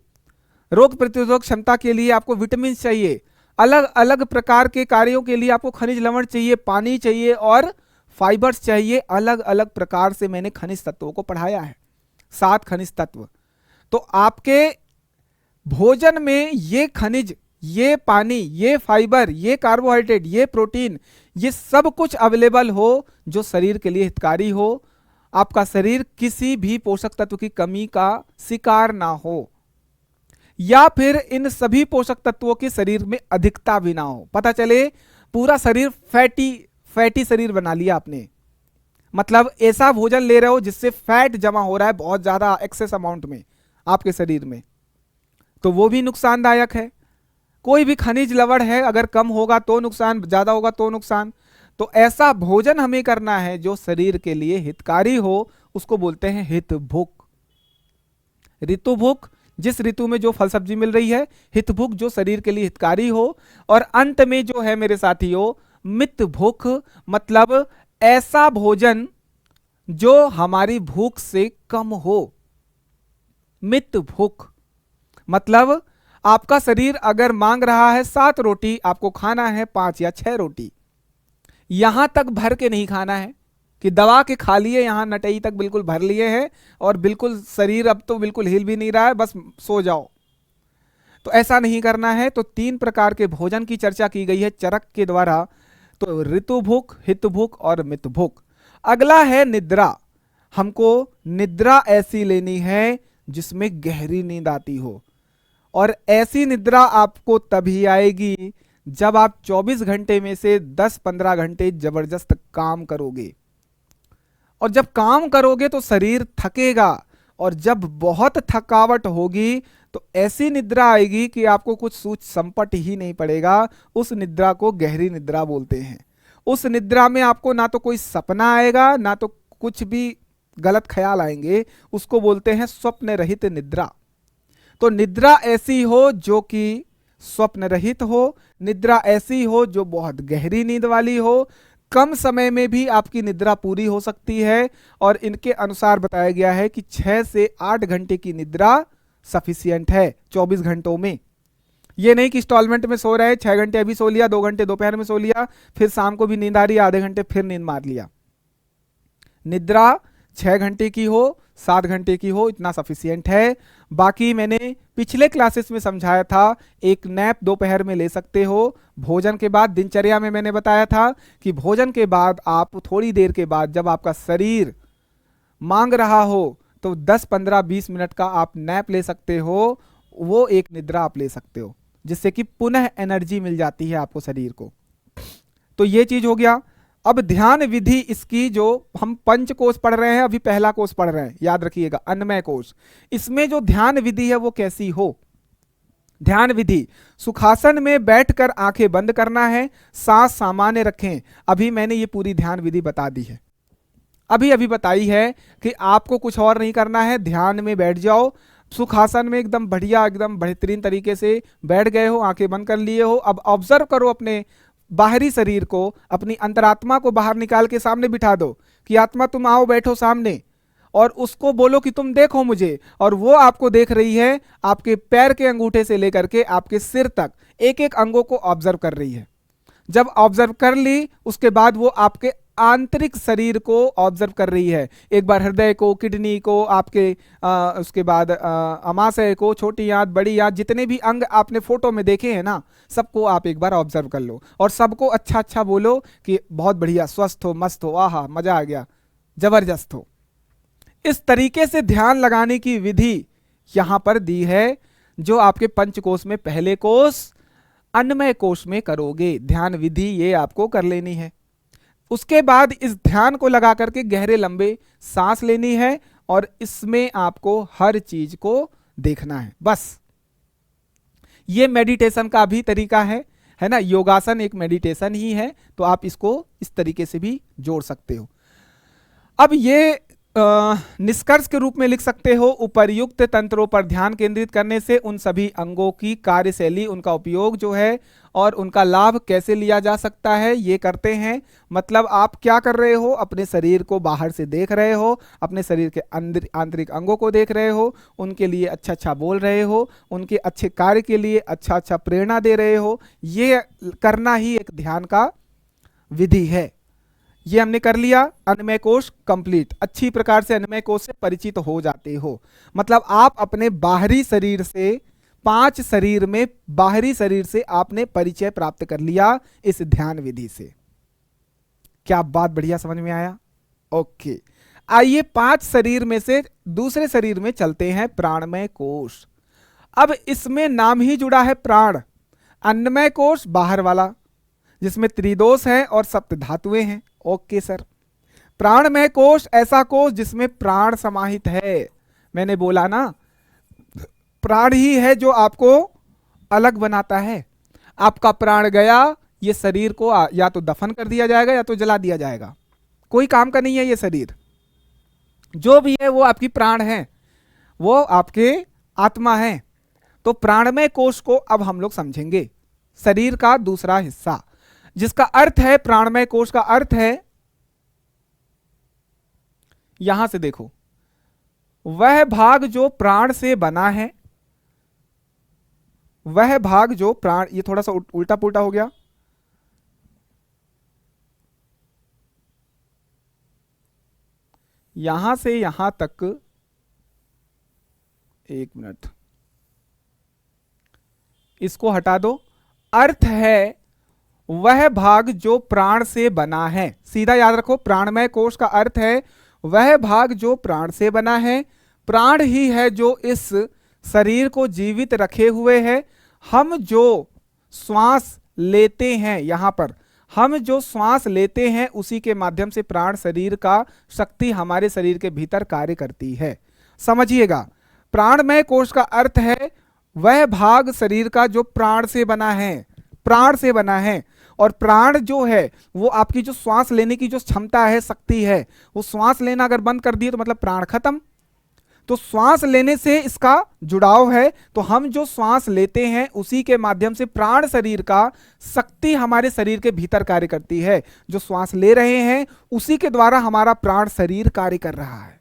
रोग प्रतिरोधक क्षमता के लिए आपको विटामिन चाहिए। अलग अलग प्रकार के कार्यों के लिए आपको खनिज लवण चाहिए, पानी चाहिए और फाइबर्स चाहिए। अलग अलग प्रकार से मैंने खनिज तत्वों को पढ़ाया है, 7 खनिज तत्व। तो आपके भोजन में ये खनिज, ये पानी, ये फाइबर, ये कार्बोहाइड्रेट, ये प्रोटीन, ये सब कुछ अवेलेबल हो जो शरीर के लिए हितकारी हो। आपका शरीर किसी भी पोषक तत्व की कमी का शिकार ना हो, या फिर इन सभी पोषक तत्वों के शरीर में अधिकता भी ना हो। पता चले पूरा शरीर फैटी शरीर बना लिया आपने, मतलब ऐसा भोजन ले रहे हो जिससे फैट जमा हो रहा है बहुत ज्यादा एक्सेस अमाउंट में आपके शरीर में, तो वो भी नुकसानदायक है। कोई भी खनिज लवण है, अगर कम होगा तो नुकसान, ज्यादा होगा तो नुकसान। तो ऐसा भोजन हमें करना है जो शरीर के लिए हितकारी हो, उसको बोलते हैं हित भुक। ऋतु भुक जिस ऋतु में जो फल सब्जी मिल रही है, हित भुक जो शरीर के लिए हितकारी हो, और अंत में जो है मेरे साथियों मित भुक, मतलब ऐसा भोजन जो हमारी भूख से कम हो। मित भुक मतलब आपका शरीर अगर मांग रहा है 7 रोटी, आपको खाना है 5 या 6 रोटी। यहां तक भर के नहीं खाना है कि दबा के खा लिए, यहां नटई तक बिल्कुल भर लिए हैं और बिल्कुल शरीर अब तो बिल्कुल हिल भी नहीं रहा है, बस सो जाओ। तो ऐसा नहीं करना है। तो 3 प्रकार के भोजन की चर्चा की गई है चरक के द्वारा, तो ऋतु भुक, हित भुक और मित भुक। अगला है निद्रा। हमको निद्रा ऐसी लेनी है जिसमें गहरी नींद आती हो, और ऐसी निद्रा आपको तभी आएगी जब आप 24 घंटे में से 10-15 घंटे जबरदस्त काम करोगे। और जब काम करोगे तो शरीर थकेगा, और जब बहुत थकावट होगी तो ऐसी निद्रा आएगी कि आपको कुछ सूझ संपट ही नहीं पड़ेगा। उस निद्रा को गहरी निद्रा बोलते हैं। उस निद्रा में आपको ना तो कोई सपना आएगा, ना तो कुछ भी गलत ख्याल आएंगे, उसको बोलते हैं स्वप्न रहित निद्रा। तो निद्रा ऐसी हो जो कि स्वप्न रहित हो, निद्रा ऐसी हो जो बहुत गहरी नींद वाली हो। कम समय में भी आपकी निद्रा पूरी हो सकती है, और इनके अनुसार बताया गया है कि 6 से 8 घंटे की निद्रा सफिशियंट है 24 घंटों में। ये नहीं कि इंस्टॉलमेंट में सो रहे, 6 घंटे अभी सो लिया, 2 घंटे दोपहर में सो लिया, फिर शाम को भी नींद आ रही है, आधे घंटे फिर नींद मार लिया। निद्रा 6 घंटे की हो 7 घंटे की हो इतना सफिशियंट है। बाकी मैंने पिछले क्लासेस में समझाया था, एक नैप दोपहर में ले सकते हो। भोजन के बाद दिनचर्या में मैंने बताया था कि भोजन के बाद आप थोड़ी देर के बाद जब आपका शरीर मांग रहा हो तो 10 15 20 मिनट का आप नैप ले सकते हो, वो एक निद्रा आप ले सकते हो, जिससे कि पुनः एनर्जी मिल जाती है आपको शरीर को। तो ये चीज हो गया। अब ध्यान विधि इसकी, जो हम पंच कोश पढ़ रहे हैं, अभी पहला कोश पढ़ रहे हैं, याद रखिएगा अन्नमय कोश। इसमें जो ध्यान विधि है वो कैसी हो? ध्यान विधि, सुखासन में बैठकर आंखें बंद करना है, सांस सामान्य रखें। अभी मैंने ये पूरी ध्यान विधि बता दी है, अभी बताई है कि आपको कुछ और नहीं करना है, ध्यान में बैठ जाओ। सुखासन में एकदम बढ़िया, एकदम बेहतरीन तरीके से बैठ गए हो, आंखें बंद कर लिए हो। अब ऑब्जर्व करो अपने बाहरी शरीर को, अपनी अंतरात्मा को बाहर निकाल के सामने बिठा दो कि आत्मा तुम आओ बैठो सामने, और उसको बोलो कि तुम देखो मुझे, और वो आपको देख रही है। आपके पैर के अंगूठे से लेकर के आपके सिर तक एक एक अंगों को ऑब्जर्व कर रही है। जब ऑब्जर्व कर ली उसके बाद वो आपके आंतरिक शरीर को ऑब्जर्व कर रही है। एक बार हृदय को, किडनी को, आपके उसके बाद अमाशय को, छोटी आंत, बड़ी आंत, जितने भी अंग आपने फोटो में देखे हैं ना, सबको आप एक बार ऑब्जर्व कर लो और सबको अच्छा अच्छा बोलो कि बहुत बढ़िया, स्वस्थ हो, मस्त हो, आहा मजा आ गया, जबरदस्त हो। इस तरीके से ध्यान लगाने की विधि यहां पर दी है, जो आपके पंचकोश में पहले कोश अन्नमय कोश में करोगे। ध्यान विधि ये आपको कर लेनी है। उसके बाद इस ध्यान को लगा करके गहरे लंबे सांस लेनी है, और इसमें आपको हर चीज को देखना है। बस ये मेडिटेशन का भी तरीका है ना। योगासन एक मेडिटेशन ही है, तो आप इसको इस तरीके से भी जोड़ सकते हो। अब ये निष्कर्ष के रूप में लिख सकते हो, उपर्युक्त तंत्रों पर ध्यान केंद्रित करने से उन सभी अंगों की कार्यशैली, उनका उपयोग जो है और उनका लाभ कैसे लिया जा सकता है, ये करते हैं। मतलब आप क्या कर रहे हो, अपने शरीर को बाहर से देख रहे हो, अपने शरीर के अंदर आंतरिक अंगों को देख रहे हो, उनके लिए अच्छा अच्छा बोल रहे हो, उनके अच्छे कार्य के लिए अच्छा अच्छा प्रेरणा दे रहे हो। ये करना ही एक ध्यान का विधि है। ये हमने कर लिया। अन्नमय कोश कंप्लीट, अच्छी प्रकार से अन्नमय कोश से परिचित हो जाते हो। मतलब आप अपने बाहरी शरीर से, 5 शरीर में बाहरी शरीर से आपने परिचय प्राप्त कर लिया इस ध्यान विधि से। क्या बात बढ़िया समझ में आया? ओके, आइए 5 शरीर में से दूसरे शरीर में चलते हैं, प्राणमय कोश। अब इसमें नाम ही जुड़ा है प्राण। अन्नमय कोश बाहर वाला, जिसमें त्रिदोष है और सप्त धातुएं हैं। Okay sir. प्राणमय कोश ऐसा कोश जिसमें प्राण समाहित है। मैंने बोला ना, प्राण ही है जो आपको अलग बनाता है। आपका प्राण गया, ये शरीर को या तो दफन कर दिया जाएगा या तो जला दिया जाएगा, कोई काम का नहीं है। ये शरीर जो भी है वो आपकी प्राण है, वो आपके आत्मा है। तो प्राणमय कोश को अब हम लोग समझेंगे, शरीर का दूसरा हिस्सा, जिसका अर्थ है, प्राणमय कोश का अर्थ है, यहां से देखो, वह भाग जो प्राण से बना है, वह भाग जो प्राण, ये थोड़ा सा उल्टा पुल्टा हो गया, यहां से यहां तक, एक मिनट, इसको हटा दो। अर्थ है वह भाग जो प्राण से बना है। सीधा याद रखो, प्राणमय कोश का अर्थ है वह भाग जो प्राण से बना है। प्राण ही है जो इस शरीर को जीवित रखे हुए है। हम जो श्वास लेते हैं, यहां पर हम जो श्वास लेते हैं, उसी के माध्यम से प्राण शरीर का शक्ति हमारे शरीर के भीतर कार्य करती है। समझिएगा, प्राणमय कोश का अर्थ है वह भाग शरीर का जो प्राण से बना है, प्राण से बना है। और प्राण जो है वो आपकी जो श्वास लेने की जो क्षमता है, शक्ति है, वो श्वास लेना अगर बंद कर दिए तो मतलब प्राण खत्म। तो श्वास लेने से इसका जुड़ाव है। तो हम जो श्वास लेते हैं उसी के माध्यम से प्राण शरीर का शक्ति हमारे शरीर के भीतर कार्य करती है। जो श्वास ले रहे हैं उसी के द्वारा हमारा प्राण शरीर कार्य कर रहा है।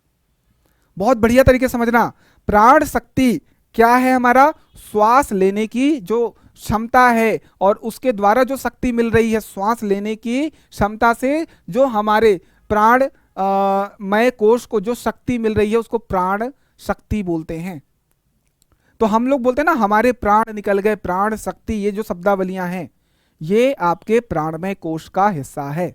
बहुत बढ़िया तरीके से समझना, प्राण शक्ति क्या है, हमारा श्वास लेने की जो क्षमता है, और उसके द्वारा जो शक्ति मिल रही है श्वास लेने की क्षमता से, जो हमारे प्राण मय कोश को जो शक्ति मिल रही है उसको प्राण शक्ति बोलते हैं। तो हम लोग बोलते हैं ना हमारे प्राण निकल गए, प्राण शक्ति, ये जो शब्दावलियां हैं ये आपके प्राणमय कोश का हिस्सा है।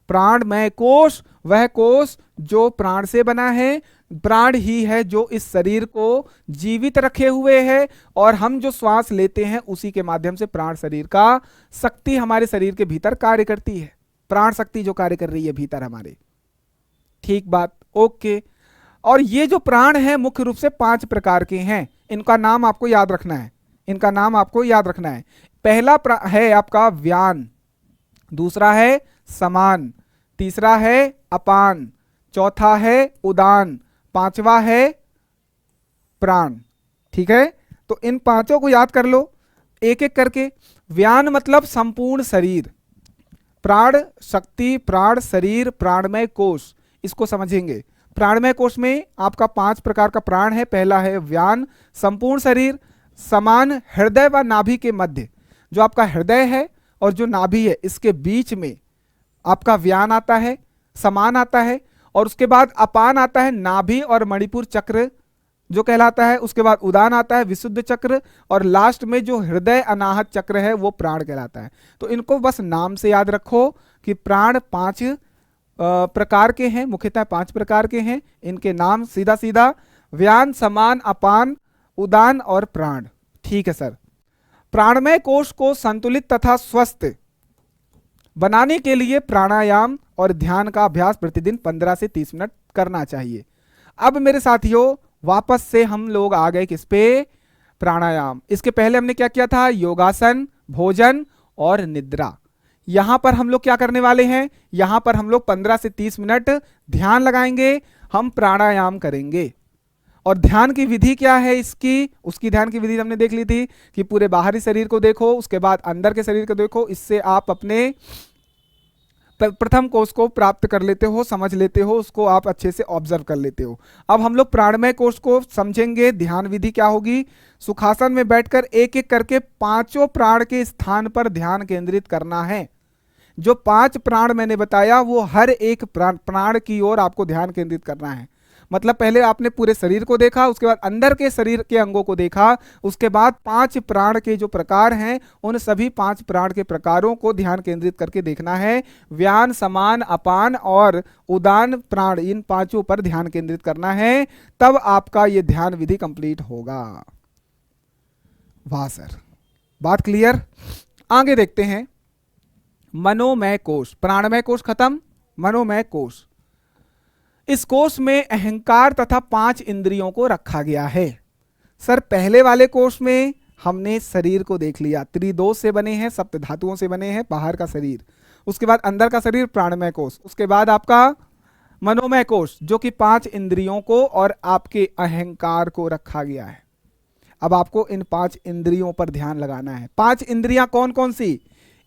प्राणमय कोश वह कोश जो प्राण से बना है, प्राण ही है जो इस शरीर को जीवित रखे हुए है, और हम जो श्वास लेते हैं उसी के माध्यम से प्राण शरीर का शक्ति हमारे शरीर के भीतर कार्य करती है, प्राण शक्ति जो कार्य कर रही है भीतर हमारे। ठीक बात, ओके। और ये जो प्राण है मुख्य रूप से 5 प्रकार के हैं, इनका नाम आपको याद रखना है, इनका नाम आपको याद रखना है। पहला है आपका व्यान, दूसरा है समान, तीसरा है अपान, चौथा है उदान, पांचवा है प्राण। ठीक है, तो इन पांचों को याद कर लो एक एक करके। व्यान मतलब संपूर्ण शरीर, प्राण शक्ति, प्राण शरीर, प्राणमय कोश, इसको समझेंगे। प्राणमय कोश में आपका 5 प्रकार का प्राण है। पहला है व्यान, संपूर्ण शरीर, समान, हृदय व नाभि के मध्य, जो आपका हृदय है और जो नाभि है इसके बीच में आपका व्यान आता है, समान आता है, और उसके बाद अपान आता है, नाभि और मणिपुर चक्र जो कहलाता है, उसके बाद उदान आता है, विशुद्ध चक्र, और लास्ट में जो हृदय अनाहत चक्र है वो प्राण कहलाता है। तो इनको बस नाम से याद रखो कि प्राण 5 प्रकार के हैं, मुख्यतः 5 प्रकार के हैं। इनके नाम सीधा सीधा व्यान, समान, अपान, उदान और प्राण। ठीक है सर। प्राणमय कोश को संतुलित तथा स्वस्थ बनाने के लिए प्राणायाम और ध्यान का अभ्यास प्रतिदिन 15 से 30 मिनट करना चाहिए। अब मेरे साथियों वापस से हम लोग आ गए किस पे? प्राणायाम। इसके पहले हमने क्या किया था? योगासन, भोजन और निद्रा। यहां पर हम लोग क्या करने वाले हैं? यहां पर हम लोग 15 से 30 मिनट ध्यान लगाएंगे, हम प्राणायाम करेंगे। और ध्यान की विधि क्या है इसकी? उसकी ध्यान की विधि हमने देख ली थी कि पूरे बाहरी शरीर को देखो, उसके बाद अंदर के शरीर को देखो, इससे आप अपने प्रथम कोश को प्राप्त कर लेते हो, समझ लेते हो, उसको आप अच्छे से ऑब्जर्व कर लेते हो। अब हम लोग प्राणमय कोश को समझेंगे। ध्यान विधि क्या होगी? सुखासन में बैठकर एक एक करके 5 प्राण के स्थान पर ध्यान केंद्रित करना है। जो 5 प्राण मैंने बताया वो हर एक प्राण की ओर आपको ध्यान केंद्रित करना है। मतलब पहले आपने पूरे शरीर को देखा, उसके बाद अंदर के शरीर के अंगों को देखा, उसके बाद 5 प्राण के जो प्रकार हैं उन सभी 5 प्राण के प्रकारों को ध्यान केंद्रित करके देखना है। व्यान, समान, अपान और उदान प्राण, इन 5 पर ध्यान केंद्रित करना है, तब आपका ये ध्यान विधि कंप्लीट होगा। वाह सर, बात क्लियर। आगे देखते हैं मनोमय कोश। प्राणमय कोश खत्म, मनोमय कोश। इस कोश में अहंकार तथा 5 इंद्रियों को रखा गया है। सर पहले वाले कोश में हमने शरीर को देख लिया, त्रिदोष से बने हैं, सप्त धातुओं से बने हैं, बाहर का शरीर, उसके बाद अंदर का शरीर प्राणमय कोश, उसके बाद आपका मनोमय कोश जो कि 5 इंद्रियों को और आपके अहंकार को रखा गया है। अब आपको इन 5 इंद्रियों पर ध्यान लगाना है। 5 इंद्रियां कौन कौन सी?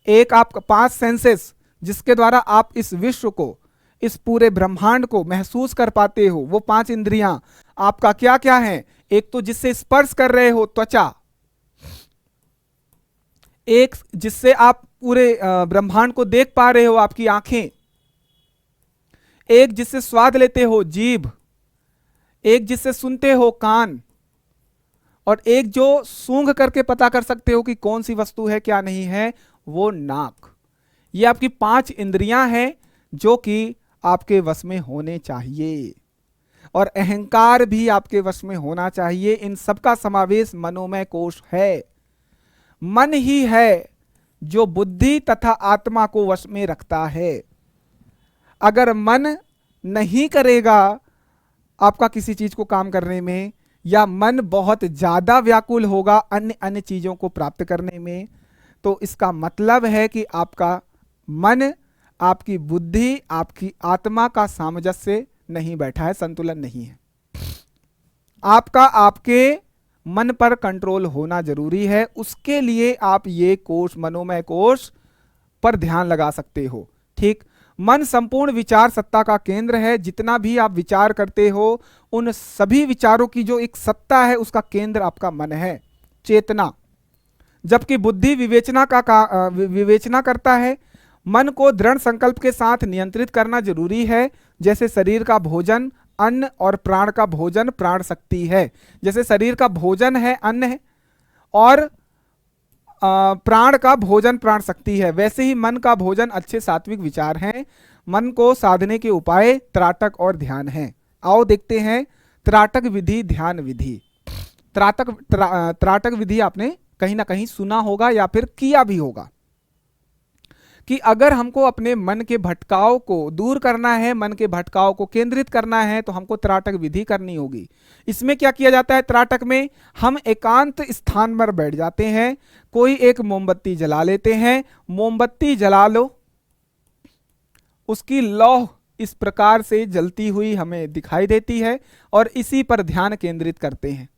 एक आपका 5 सेंसेस जिसके द्वारा आप इस विश्व को, इस पूरे ब्रह्मांड को महसूस कर पाते हो, वो 5 इंद्रियां आपका क्या क्या है? एक तो जिससे स्पर्श कर रहे हो, त्वचा, एक जिससे आप पूरे ब्रह्मांड को देख पा रहे हो, आपकी आंखें, एक जिससे स्वाद लेते हो, जीभ, एक जिससे सुनते हो, कान, और एक जो सूंघ करके पता कर सकते हो कि कौन सी वस्तु है क्या नहीं है, वो नाक। ये आपकी 5 इंद्रियां हैं जो कि आपके वश में होने चाहिए, और अहंकार भी आपके वश में होना चाहिए। इन सबका समावेश मनोमय कोश है। मन ही है जो बुद्धि तथा आत्मा को वश में रखता है। अगर मन नहीं करेगा आपका किसी चीज को काम करने में, या मन बहुत ज्यादा व्याकुल होगा अन्य अन्य चीजों को प्राप्त करने में, तो इसका मतलब है कि आपका मन, आपकी बुद्धि, आपकी आत्मा का सामंजस्य नहीं बैठा है, संतुलन नहीं है। आपका आपके मन पर कंट्रोल होना जरूरी है। उसके लिए आप ये कोश, मनोमय कोश पर ध्यान लगा सकते हो। ठीक, मन संपूर्ण विचार सत्ता का केंद्र है। जितना भी आप विचार करते हो उन सभी विचारों की जो एक सत्ता है उसका केंद्र आपका मन है, चेतना। जबकि बुद्धि विवेचना करता है, मन को दृढ़ संकल्प के साथ नियंत्रित करना जरूरी है। जैसे शरीर का भोजन अन्न और प्राण का भोजन प्राण शक्ति है। जैसे शरीर का भोजन है अन्न है और प्राण का भोजन प्राण शक्ति है, वैसे ही मन का भोजन अच्छे सात्विक विचार हैं। मन को साधने के उपाय त्राटक और ध्यान हैं। आओ देखते हैं त्राटक विधि, ध्यान विधि। त्राटक विधि आपने कहीं ना कहीं सुना होगा या फिर किया भी होगा कि अगर हमको अपने मन के भटकाव को दूर करना है, मन के भटकाव को केंद्रित करना है, तो हमको त्राटक विधि करनी होगी। इसमें क्या किया जाता है? त्राटक में हम एकांत स्थान पर बैठ जाते हैं, कोई एक मोमबत्ती जला लेते हैं, मोमबत्ती जला लो, उसकी लौ इस प्रकार से जलती हुई हमें दिखाई देती है और इसी पर ध्यान केंद्रित करते हैं।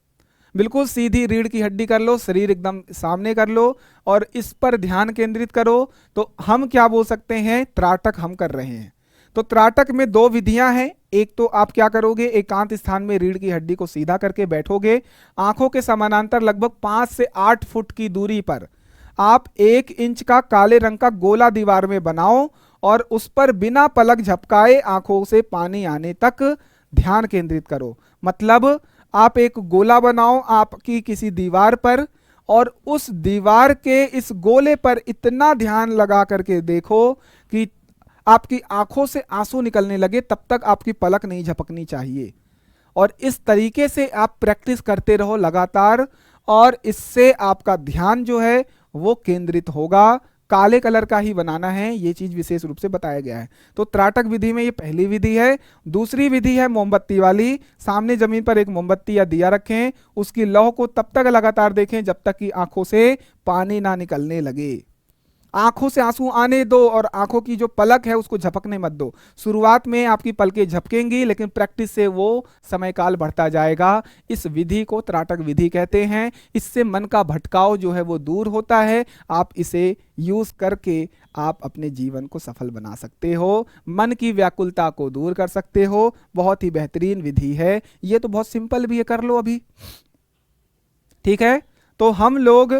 बिल्कुल सीधी रीढ़ की हड्डी कर लो, शरीर एकदम सामने कर लो और इस पर ध्यान केंद्रित करो, तो हम क्या बोल सकते हैं? त्राटक हम कर रहे हैं। तो त्राटक में दो विधियां हैं। एक तो आप क्या करोगे, एकांत स्थान में रीढ़ की हड्डी को सीधा करके बैठोगे, आंखों के समानांतर लगभग 5 से 8 फुट की दूरी पर आप 1 इंच का काले रंग का गोला दीवार में बनाओ और उस पर बिना पलक झपकाए आंखों से पानी आने तक ध्यान केंद्रित करो। मतलब आप एक गोला बनाओ आपकी किसी दीवार पर और उस दीवार के इस गोले पर इतना ध्यान लगा करके देखो कि आपकी आंखों से आंसू निकलने लगे, तब तक आपकी पलक नहीं झपकनी चाहिए। और इस तरीके से आप प्रैक्टिस करते रहो लगातार और इससे आपका ध्यान जो है वो केंद्रित होगा। काले कलर का ही बनाना है, ये चीज विशेष रूप से बताया गया है। तो त्राटक विधि में ये पहली विधि है। दूसरी विधि है मोमबत्ती वाली। सामने जमीन पर एक मोमबत्ती या दिया रखें, उसकी लौ को तब तक लगातार देखें जब तक कि आंखों से पानी ना निकलने लगे। आंखों से आंसू आने दो और आंखों की जो पलक है उसको झपकने मत दो। शुरुआत में आपकी पलकें झपकेंगी, लेकिन प्रैक्टिस से वो समय काल बढ़ता जाएगा। इस विधि को त्राटक विधि कहते हैं। इससे मन का भटकाव जो है वो दूर होता है। आप इसे यूज करके आप अपने जीवन को सफल बना सकते हो, मन की व्याकुलता को दूर कर सकते हो। बहुत ही बेहतरीन विधि है। ये तो बहुत सिंपल भी है, कर लो अभी। ठीक है, तो हम लोग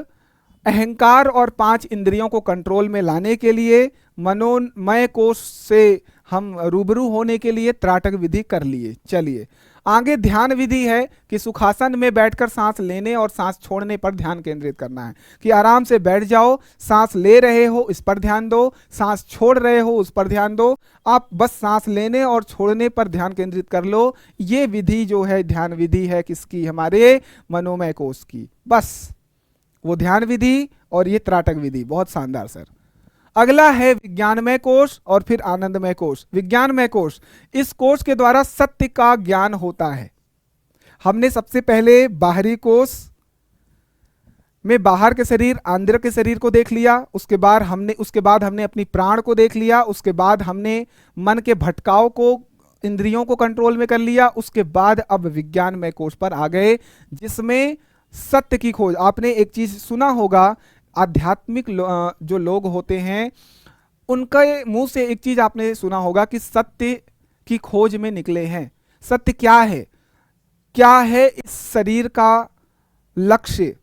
अहंकार और 5 इंद्रियों को कंट्रोल में लाने के लिए, मनोमय कोश से हम रूबरू होने के लिए त्राटक विधि कर लिए। चलिए आगे ध्यान विधि है कि सुखासन में बैठकर सांस लेने और सांस छोड़ने पर ध्यान केंद्रित करना है। कि आराम से बैठ जाओ, सांस ले रहे हो इस पर ध्यान दो, सांस छोड़ रहे हो उस पर ध्यान दो। आप बस सांस लेने और छोड़ने पर ध्यान केंद्रित कर लो। ये विधि जो है ध्यान विधि है किसकी? हमारे मनोमय कोश की। बस वो ध्यान विधि और ये त्राटक विधि। बहुत शानदार सर। अगला है विज्ञानमय कोश और फिर आनंदमय कोश। विज्ञानमय कोश, इस कोश के द्वारा सत्य का ज्ञान होता है। हमने सबसे पहले बाहरी कोश में बाहर के शरीर, आंतरिक के शरीर को देख लिया। उसके बाद हमने अपनी प्राण को देख लिया। उसके बाद हमने मन के भटकाव को, इंद्रियों को कंट्रोल में कर लिया। उसके बाद अब विज्ञानमय कोश पर आ गए जिसमें सत्य की खोज। आपने एक चीज सुना होगा, आध्यात्मिक जो लोग होते हैं उनके मुंह से एक चीज आपने सुना होगा कि सत्य की खोज में निकले हैं। सत्य क्या है? क्या है इस शरीर का लक्ष्य?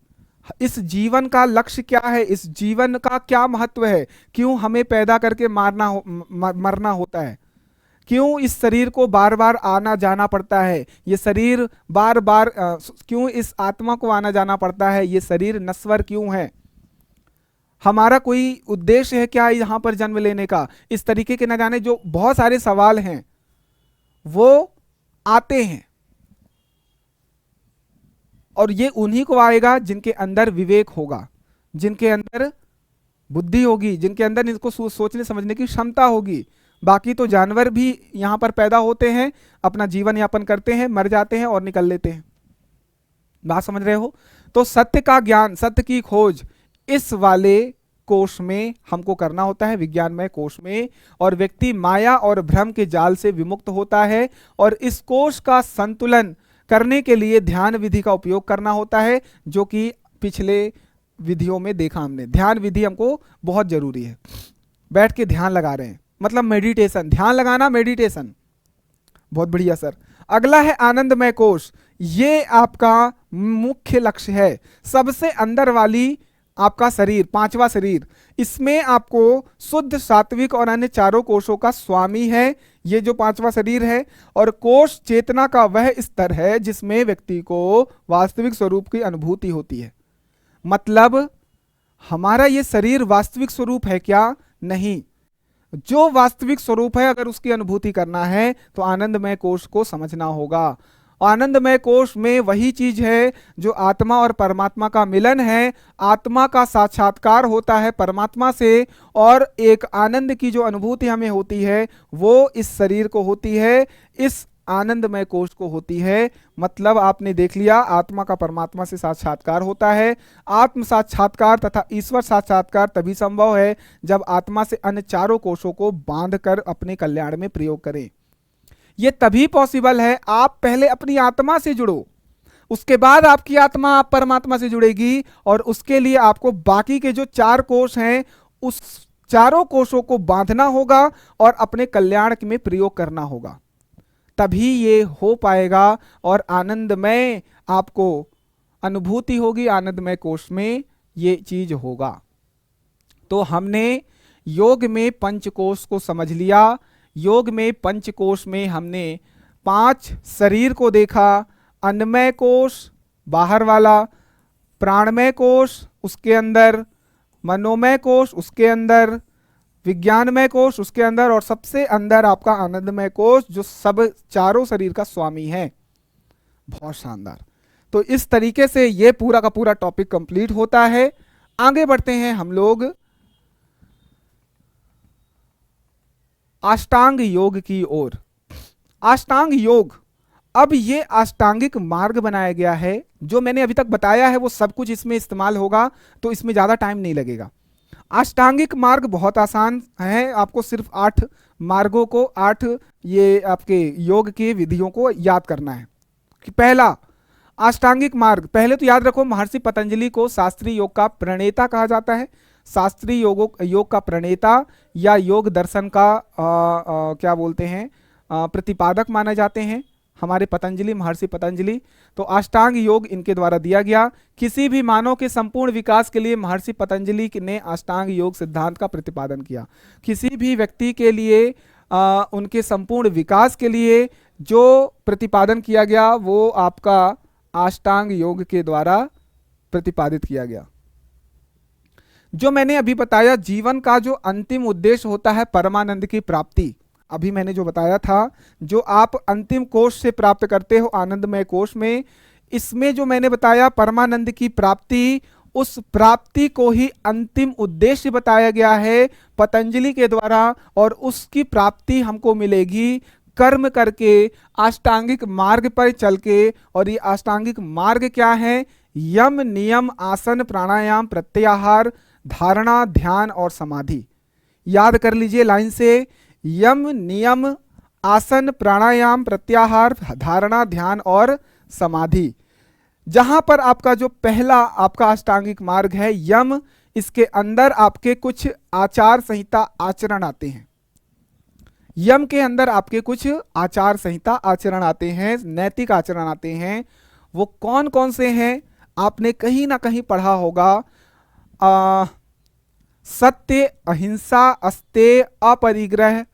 इस जीवन का लक्ष्य क्या है? इस जीवन का क्या महत्व है? क्यों हमें पैदा करके मरना होता है? क्यों इस शरीर को बार बार आना जाना पड़ता है? ये शरीर बार बार क्यों इस आत्मा को आना जाना पड़ता है? ये शरीर नश्वर क्यों है? हमारा कोई उद्देश्य है क्या यहाँ पर जन्म लेने का? इस तरीके के न जाने जो बहुत सारे सवाल हैं वो आते हैं और ये उन्हीं को आएगा जिनके अंदर विवेक होगा, जिनके अंदर बुद्धि होगी, जिनके अंदर इनको सोचने समझने की क्षमता होगी। बाकी तो जानवर भी यहाँ पर पैदा होते हैं, अपना जीवन यापन करते हैं, मर जाते हैं और निकल लेते हैं। बात समझ रहे हो? तो सत्य का ज्ञान, सत्य की खोज इस वाले कोश में हमको करना होता है, विज्ञानमय कोश में। और व्यक्ति माया और भ्रम के जाल से विमुक्त होता है। और इस कोश का संतुलन करने के लिए ध्यान विधि का उपयोग करना होता है, जो कि पिछले विधियों में देखा हमने। ध्यान विधि हमको बहुत जरूरी है। बैठ के ध्यान लगा रहे हैं, मतलब मेडिटेशन, ध्यान लगाना मेडिटेशन। बहुत बढ़िया सर। अगला है आनंदमय कोश। ये आपका मुख्य लक्ष्य है। सबसे अंदर वाली आपका शरीर, पांचवा शरीर, इसमें आपको शुद्ध सात्विक और अन्य चारों कोषों का स्वामी है ये जो पांचवा शरीर है। और कोष चेतना का वह स्तर है जिसमें व्यक्ति को वास्तविक स्वरूप की अनुभूति होती है। मतलब हमारा ये शरीर वास्तविक स्वरूप है क्या? नहीं। जो वास्तविक स्वरूप है अगर उसकी अनुभूति करना है तो आनंदमय कोष को समझना होगा। आनंदमय कोष में वही चीज है जो आत्मा और परमात्मा का मिलन है, आत्मा का साक्षात्कार होता है परमात्मा से, और एक आनंद की जो अनुभूति हमें होती है वो इस शरीर को होती है, इस आनंदमय कोष को होती है। मतलब आपने देख लिया, आत्मा का परमात्मा से साक्षात्कार होता है। आत्म साक्षात्कार तथा ईश्वर साक्षात्कार तभी संभव है जब आत्मा से अन्य चारों कोषों को बांधकर अपने कल्याण में प्रयोग करें। ये तभी पॉसिबल है, आप पहले अपनी आत्मा से जुड़ो, उसके बाद आपकी आत्मा आप परमात्मा से जुड़ेगी, और उसके लिए आपको बाकी के जो चार कोष हैं उस चारों कोषों को बांधना होगा और अपने कल्याण में प्रयोग करना होगा, तभी ये हो पाएगा और आनंदमय आपको अनुभूति होगी, आनंदमय कोष में ये चीज होगा। तो हमने योग में पंचकोश को समझ लिया। योग में पंचकोश में हमने 5 शरीर को देखा, अन्नमय कोश बाहर वाला, प्राणमय कोश उसके अंदर, मनोमय कोश उसके अंदर, विज्ञानमय कोश उसके अंदर, और सबसे अंदर आपका आनंदमय कोश जो सब चारों शरीर का स्वामी है। बहुत शानदार। तो इस तरीके से ये पूरा का पूरा टॉपिक कंप्लीट होता है। आगे बढ़ते हैं हम लोग अष्टांग योग की ओर। अष्टांग योग, अब ये अष्टांगिक मार्ग बनाया गया है। जो मैंने अभी तक बताया है वो सब कुछ इसमें इस्तेमाल होगा, तो इसमें ज़्यादा टाइम नहीं लगेगा। अष्टांगिक मार्ग बहुत आसान है, आपको सिर्फ 8 मार्गों को, 8 ये आपके योग के विधियों को याद करना है। कि पहला अष्टांगिक मार्ग, पहले तो याद रखो महर्षि पतंजलि को शास्त्रीय योग का प्रणेता कहा जाता है। शास्त्रीय योग का प्रणेता या योग दर्शन का क्या बोलते हैं, प्रतिपादक माने जाते हैं हमारे पतंजलि, महर्षि पतंजलि। तो अष्टांग योग इनके द्वारा दिया गया। किसी भी मानव के संपूर्ण विकास के लिए महर्षि पतंजलि ने अष्टांग योग सिद्धांत का प्रतिपादन किया। किसी भी व्यक्ति के लिए उनके संपूर्ण विकास के लिए जो प्रतिपादन किया गया वो आपका अष्टांग योग के द्वारा प्रतिपादित किया गया। जो मैंने अभी बताया, जीवन का जो अंतिम उद्देश्य होता है परमानंद की प्राप्ति, अभी मैंने जो बताया था, जो आप अंतिम कोष से प्राप्त करते हो आनंदमय कोष में, इसमें जो मैंने बताया परमानंद की प्राप्ति, उस प्राप्ति को ही अंतिम उद्देश्य बताया गया है पतंजलि के द्वारा, और उसकी प्राप्ति हमको मिलेगी कर्म करके, अष्टांगिक मार्ग पर चल के। और ये अष्टांगिक मार्ग क्या है? यम, नियम, आसन, प्राणायाम, प्रत्याहार, धारणा, ध्यान और समाधि। याद कर लीजिए लाइन से, यम, नियम, आसन, प्राणायाम, प्रत्याहार, धारणा, ध्यान और समाधि। जहां पर आपका जो पहला आपका अष्टांगिक मार्ग है यम, इसके अंदर आपके कुछ आचार संहिता आचरण आते हैं। यम के अंदर आपके कुछ आचार संहिता आचरण आते हैं, नैतिक आचरण आते हैं। वो कौन कौन से हैं? आपने कहीं ना कहीं पढ़ा होगा, सत्य, अहिंसा, अस्तेय, अपरिग्रह,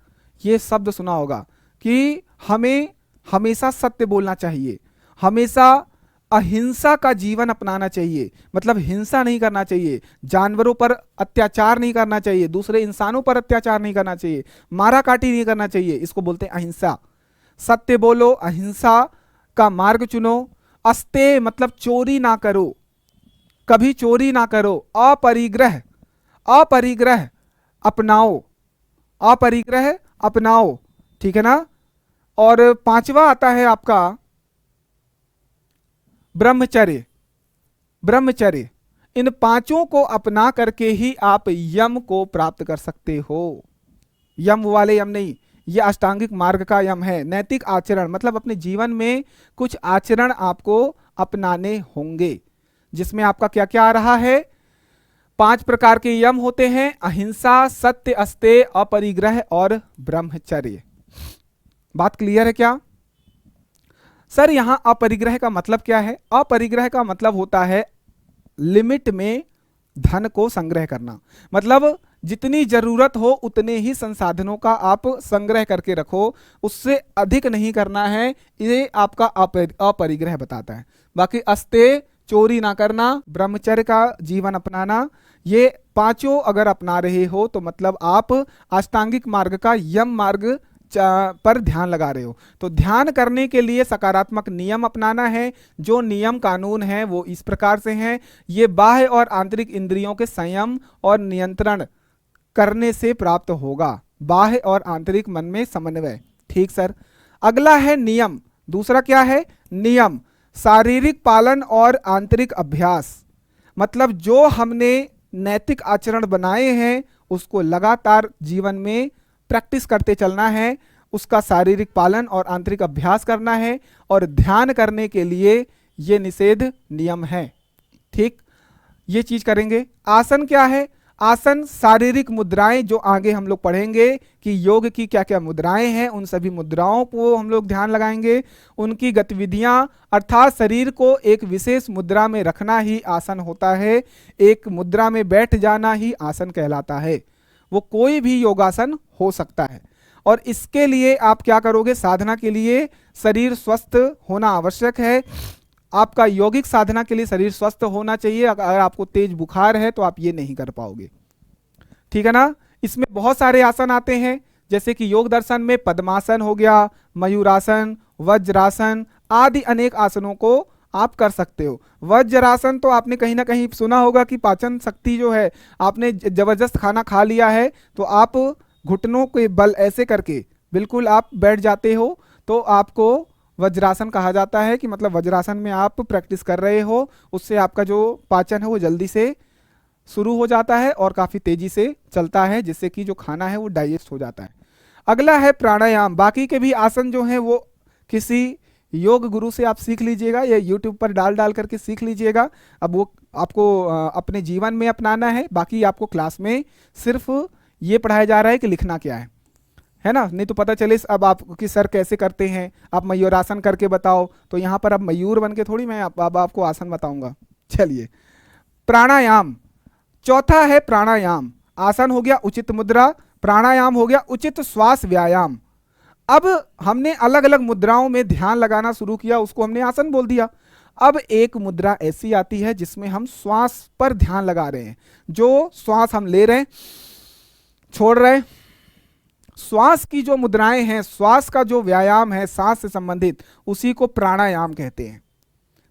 ये शब्द सुना होगा कि हमें हमेशा सत्य बोलना चाहिए, हमेशा अहिंसा का जीवन अपनाना चाहिए, मतलब हिंसा नहीं करना चाहिए, जानवरों पर अत्याचार नहीं करना चाहिए, दूसरे इंसानों पर अत्याचार नहीं करना चाहिए, मारा काटी नहीं करना चाहिए, इसको बोलते हैं अहिंसा। सत्य बोलो, अहिंसा का मार्ग चुनो। अस्तेय मतलब चोरी ना करो, कभी चोरी ना करो। अपरिग्रह, अपरिग्रह अपनाओ, अपरिग्रह अपनाओ, ठीक है ना। और 5वां आता है आपका ब्रह्मचर्य। ब्रह्मचर्य, इन 5 को अपना करके ही आप यम को प्राप्त कर सकते हो। यम वाले यम नहीं, यह अष्टांगिक मार्ग का यम है। नैतिक आचरण मतलब अपने जीवन में कुछ आचरण आपको अपनाने होंगे, जिसमें आपका क्या क्या आ रहा है? 5 प्रकार के यम होते हैं, अहिंसा, सत्य, अस्तेय, अपरिग्रह और ब्रह्मचर्य। बात क्लियर है क्या? सर यहां अपरिग्रह का मतलब क्या है? अपरिग्रह का मतलब होता है लिमिट में धन को संग्रह करना, मतलब जितनी जरूरत हो उतने ही संसाधनों का आप संग्रह करके रखो, उससे अधिक नहीं करना है, ये आपका अपरिग्रह बताता है। बाकी अस्तेय, चोरी ना करना, ब्रह्मचर्य का जीवन अपनाना, ये पांचों अगर अपना रहे हो तो मतलब आप अष्टांगिक मार्ग का यम मार्ग पर ध्यान लगा रहे हो। तो ध्यान करने के लिए सकारात्मक नियम अपनाना है। जो नियम कानून है वो इस प्रकार से हैं, ये बाह्य और आंतरिक इंद्रियों के संयम और नियंत्रण करने से प्राप्त होगा, बाह्य और आंतरिक मन में समन्वय। ठीक सर। अगला है नियम। दूसरा क्या है? नियम, शारीरिक पालन और आंतरिक अभ्यास, मतलब जो हमने नैतिक आचरण बनाए हैं उसको लगातार जीवन में प्रैक्टिस करते चलना है, उसका शारीरिक पालन और आंतरिक अभ्यास करना है, और ध्यान करने के लिए ये निषेध नियम है। ठीक, ये चीज करेंगे। आसन क्या है? आसन शारीरिक मुद्राएं, जो आगे हम लोग पढ़ेंगे कि योग की क्या क्या मुद्राएं हैं, उन सभी मुद्राओं को हम लोग ध्यान लगाएंगे। उनकी गतिविधियां, अर्थात शरीर को एक विशेष मुद्रा में रखना ही आसन होता है, एक मुद्रा में बैठ जाना ही आसन कहलाता है। वो कोई भी योगासन हो सकता है। और इसके लिए आप क्या करोगे? साधना के लिए शरीर स्वस्थ होना आवश्यक है। आपका यौगिक साधना के लिए शरीर स्वस्थ होना चाहिए। अगर आपको तेज बुखार है तो आप ये नहीं कर पाओगे, ठीक है ना। इसमें बहुत सारे आसन आते हैं, जैसे कि योग दर्शन में पद्मासन हो गया, मयूरासन, वज्रासन आदि अनेक आसनों को आप कर सकते हो। वज्रासन तो आपने कहीं ना कहीं सुना होगा कि पाचन शक्ति जो है, आपने जबरदस्त खाना खा लिया है तो आप घुटनों के बल ऐसे करके बिल्कुल आप बैठ जाते हो, तो आपको वज्रासन कहा जाता है कि मतलब वज्रासन में आप प्रैक्टिस कर रहे हो, उससे आपका जो पाचन है वो जल्दी से शुरू हो जाता है और काफ़ी तेजी से चलता है, जिससे कि जो खाना है वो डाइजेस्ट हो जाता है। अगला है प्राणायाम। बाकी के भी आसन जो हैं वो किसी योग गुरु से आप सीख लीजिएगा या यूट्यूब पर डाल करके सीख लीजिएगा। अब वो आपको अपने जीवन में अपनाना है। बाकी आपको क्लास में सिर्फ ये पढ़ाया जा रहा है कि लिखना क्या है ना। नहीं तो पता चले अब आप कि सर कैसे करते हैं, आप मयूरासन करके बताओ, तो यहाँ पर अब मयूर बन के थोड़ी मैं अब आपको आसन बताऊंगा। चलिए, प्राणायाम। चौथा है प्राणायाम। आसन हो गया उचित मुद्रा, प्राणायाम हो गया उचित श्वास व्यायाम। अब हमने अलग अलग मुद्राओं में ध्यान लगाना शुरू किया, उसको हमने आसन बोल दिया। अब एक मुद्रा ऐसी आती है जिसमें हम श्वास पर ध्यान लगा रहे हैं। जो श्वास हम ले रहे हैं, छोड़ रहे हैं, श्वास की जो मुद्राएं हैं, श्वास का जो व्यायाम है सांस से संबंधित, उसी को प्राणायाम कहते हैं।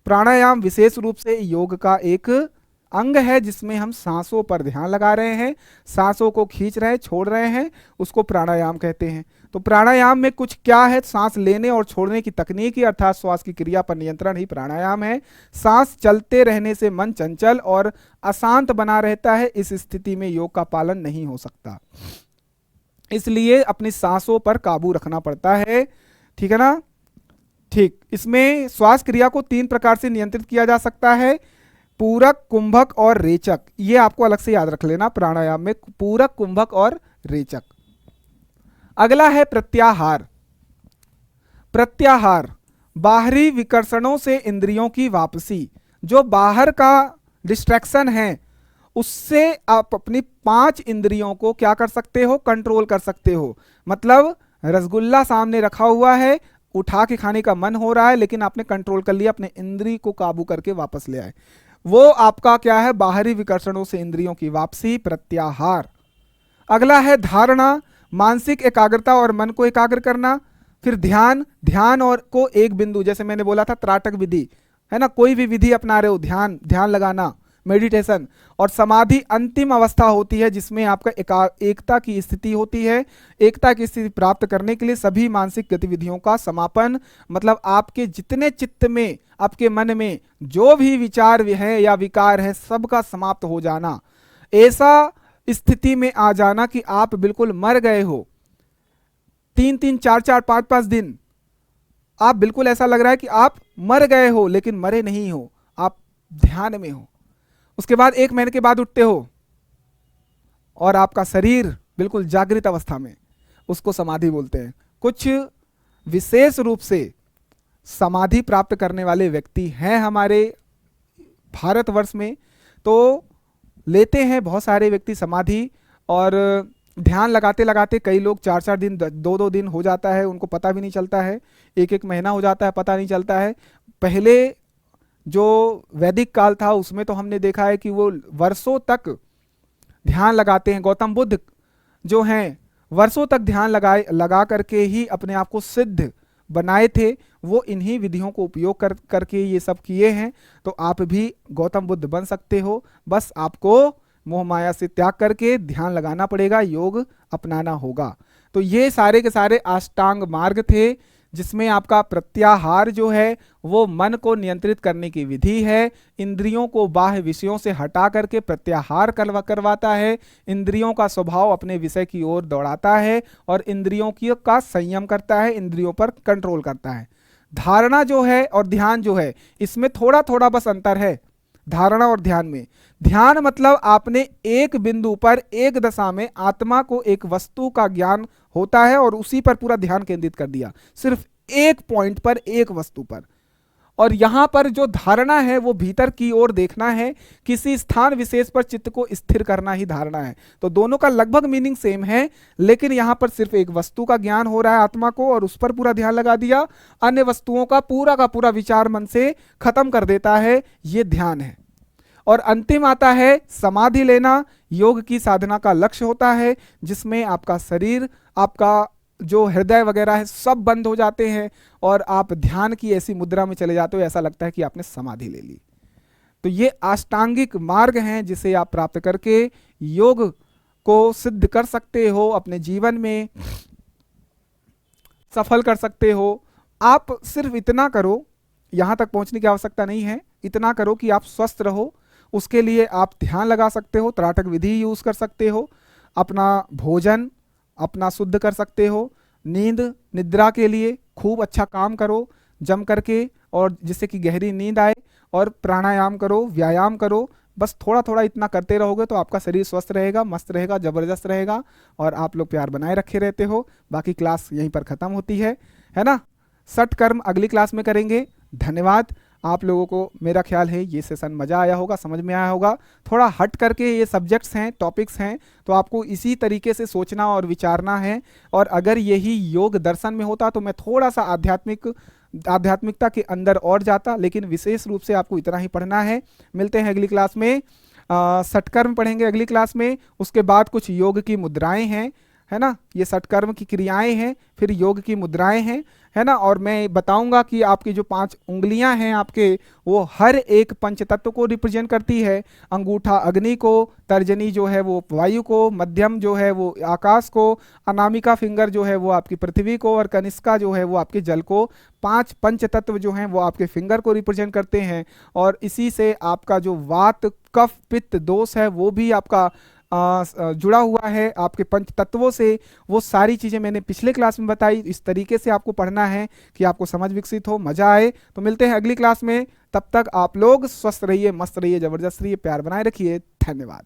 प्राणायाम विशेष रूप से योग का एक अंग है जिसमें हम सांसों पर ध्यान लगा रहे हैं, सांसों को खींच रहे हैं, छोड़ रहे हैं, उसको प्राणायाम कहते हैं। तो प्राणायाम में कुछ क्या है? सांस लेने और छोड़ने की तकनीक, अर्थात श्वास की क्रिया पर नियंत्रण ही प्राणायाम है। सांस चलते रहने से मन चंचल और अशांत बना रहता है, इस स्थिति में योग का पालन नहीं हो सकता, इसलिए अपनी सांसों पर काबू रखना पड़ता है, ठीक है ना। ठीक, इसमें श्वास क्रिया को 3 प्रकार से नियंत्रित किया जा सकता है, पूरक, कुंभक और रेचक। ये आपको अलग से याद रख लेना, प्राणायाम में पूरक, कुंभक और रेचक। अगला है प्रत्याहार। प्रत्याहार बाहरी विकर्षणों से इंद्रियों की वापसी। जो बाहर का डिस्ट्रैक्शन है उससे आप अपनी 5 इंद्रियों को क्या कर सकते हो? कंट्रोल कर सकते हो। मतलब रसगुल्ला सामने रखा हुआ है, उठा के खाने का मन हो रहा है, लेकिन आपने कंट्रोल कर लिया, अपने इंद्री को काबू करके वापस ले आए, वो आपका क्या है? बाहरी विकर्षणों से इंद्रियों की वापसी, प्रत्याहार। अगला है धारणा, मानसिक एकाग्रता और मन को एकाग्र करना। फिर ध्यान, ध्यान और को एक बिंदु, जैसे मैंने बोला था त्राटक विधि है ना, कोई भी विधि अपना रहे हो, ध्यान, ध्यान लगाना, मेडिटेशन। और समाधि अंतिम अवस्था होती है जिसमें आपका एकता की स्थिति होती है। एकता की स्थिति प्राप्त करने के लिए सभी मानसिक गतिविधियों का समापन, मतलब आपके जितने चित्त में, आपके मन में जो भी विचार है या विकार है, सबका समाप्त हो जाना। ऐसा स्थिति में आ जाना कि आप बिल्कुल मर गए हो। 3-3, 4-4, 5-5 दिन आप बिल्कुल ऐसा लग रहा है कि आप मर गए हो, लेकिन मरे नहीं हो, आप ध्यान में हो। उसके बाद 1 महीने के बाद उठते हो और आपका शरीर बिल्कुल जागृत अवस्था में, उसको समाधि बोलते हैं। कुछ विशेष रूप से समाधि प्राप्त करने वाले व्यक्ति हैं हमारे भारतवर्ष में, तो लेते हैं बहुत सारे व्यक्ति समाधि, और ध्यान लगाते लगाते कई लोग 4-4 दिन 2-2 दिन हो जाता है, उनको पता भी नहीं चलता है, 1-1 महीना हो जाता है, पता नहीं चलता है। पहले जो वैदिक काल था उसमें तो हमने देखा है कि वो वर्षों तक ध्यान लगाते हैं। गौतम बुद्ध जो हैं वर्षों तक ध्यान लगा करके ही अपने आप को सिद्ध बनाए थे। वो इन्हीं विधियों को उपयोग करके ये सब किए हैं। तो आप भी गौतम बुद्ध बन सकते हो, बस आपको मोह माया से त्याग करके ध्यान लगाना पड़ेगा, योग अपनाना होगा। तो ये सारे के सारे अष्टांग मार्ग थे, जिसमें आपका प्रत्याहार जो है वो मन को नियंत्रित करने की विधि है। इंद्रियों को बाह्य विषयों से हटा करके प्रत्याहार करवाता है, इंद्रियों का स्वभाव अपने विषय की ओर दौड़ाता है, और इंद्रियों का संयम करता है, इंद्रियों पर कंट्रोल करता है। धारणा जो है और ध्यान जो है, इसमें थोड़ा थोड़ा बस अंतर है धारणा और ध्यान में। ध्यान मतलब आपने एक बिंदु पर, एक दशा में आत्मा को एक वस्तु का ज्ञान होता है और उसी पर पूरा ध्यान केंद्रित कर दिया, सिर्फ एक पॉइंट पर, एक वस्तु पर। और यहां पर जो धारणा है वो भीतर की ओर देखना है, किसी स्थान विशेष पर चित्त को स्थिर करना ही धारणा है। तो दोनों का लगभग मीनिंग सेम है, लेकिन यहां पर सिर्फ एक वस्तु का ज्ञान हो रहा है आत्मा को, और उस पर पूरा ध्यान लगा दिया, अन्य वस्तुओं का पूरा विचार मन से खत्म कर देता है, ये ध्यान है। और अंतिम आता है समाधि लेना। योग की साधना का लक्ष्य होता है जिसमें आपका शरीर, आपका जो हृदय वगैरह है सब बंद हो जाते हैं और आप ध्यान की ऐसी मुद्रा में चले जाते हो, ऐसा लगता है कि आपने समाधि ले ली। तो ये अष्टांगिक मार्ग हैं जिसे आप प्राप्त करके योग को सिद्ध कर सकते हो, अपने जीवन में सफल कर सकते हो। आप सिर्फ इतना करो, यहां तक पहुंचने की आवश्यकता नहीं है, इतना करो कि आप स्वस्थ रहो। उसके लिए आप ध्यान लगा सकते हो, त्राटक विधि यूज कर सकते हो, अपना भोजन अपना शुद्ध कर सकते हो, नींद निद्रा के लिए खूब अच्छा काम करो जम करके, और जिससे कि गहरी नींद आए, और प्राणायाम करो, व्यायाम करो। बस थोड़ा थोड़ा इतना करते रहोगे तो आपका शरीर स्वस्थ रहेगा, मस्त रहेगा, जबरदस्त रहेगा, और आप लोग प्यार बनाए रखे रहते हो। बाकी क्लास यहीं पर ख़त्म होती है ना। सठ कर्म अगली क्लास में करेंगे। धन्यवाद। आप लोगों को मेरा ख्याल है ये सेशन मज़ा आया होगा, समझ में आया होगा। थोड़ा हट करके ये सब्जेक्ट्स हैं, टॉपिक्स हैं, तो आपको इसी तरीके से सोचना और विचारना है। और अगर यही योग दर्शन में होता तो मैं थोड़ा सा आध्यात्मिकता के अंदर और जाता, लेकिन विशेष रूप से आपको इतना ही पढ़ना है। मिलते हैं अगली क्लास में। सटकर्म पढ़ेंगे अगली क्लास में, उसके बाद कुछ योग की मुद्राएं हैं, है ना। ये सटकर्म की क्रियाएं हैं, फिर योग की मुद्राएं हैं, है ना। और मैं बताऊंगा कि आपकी जो 5 उंगलियां हैं आपके, वो हर एक पंचतत्व को रिप्रेजेंट करती है। अंगूठा अग्नि को, तर्जनी जो है वो वायु को, मध्यम जो है वो आकाश को, अनामिका फिंगर जो है वो आपकी पृथ्वी को, और कनिष्का जो है वो आपके जल को। 5 पंचतत्व जो हैं वो आपके फिंगर को रिप्रेजेंट करते हैं। और इसी से आपका जो वात कफ पित्त दोष है वो भी आपका जुड़ा हुआ है आपके पंच तत्वों से। वो सारी चीज़ें मैंने पिछले क्लास में बताई। इस तरीके से आपको पढ़ना है कि आपको समझ विकसित हो, मजा आए। तो मिलते हैं अगली क्लास में, तब तक आप लोग स्वस्थ रहिए, मस्त रहिए, जबरदस्त रहिए, प्यार बनाए रखिए। धन्यवाद।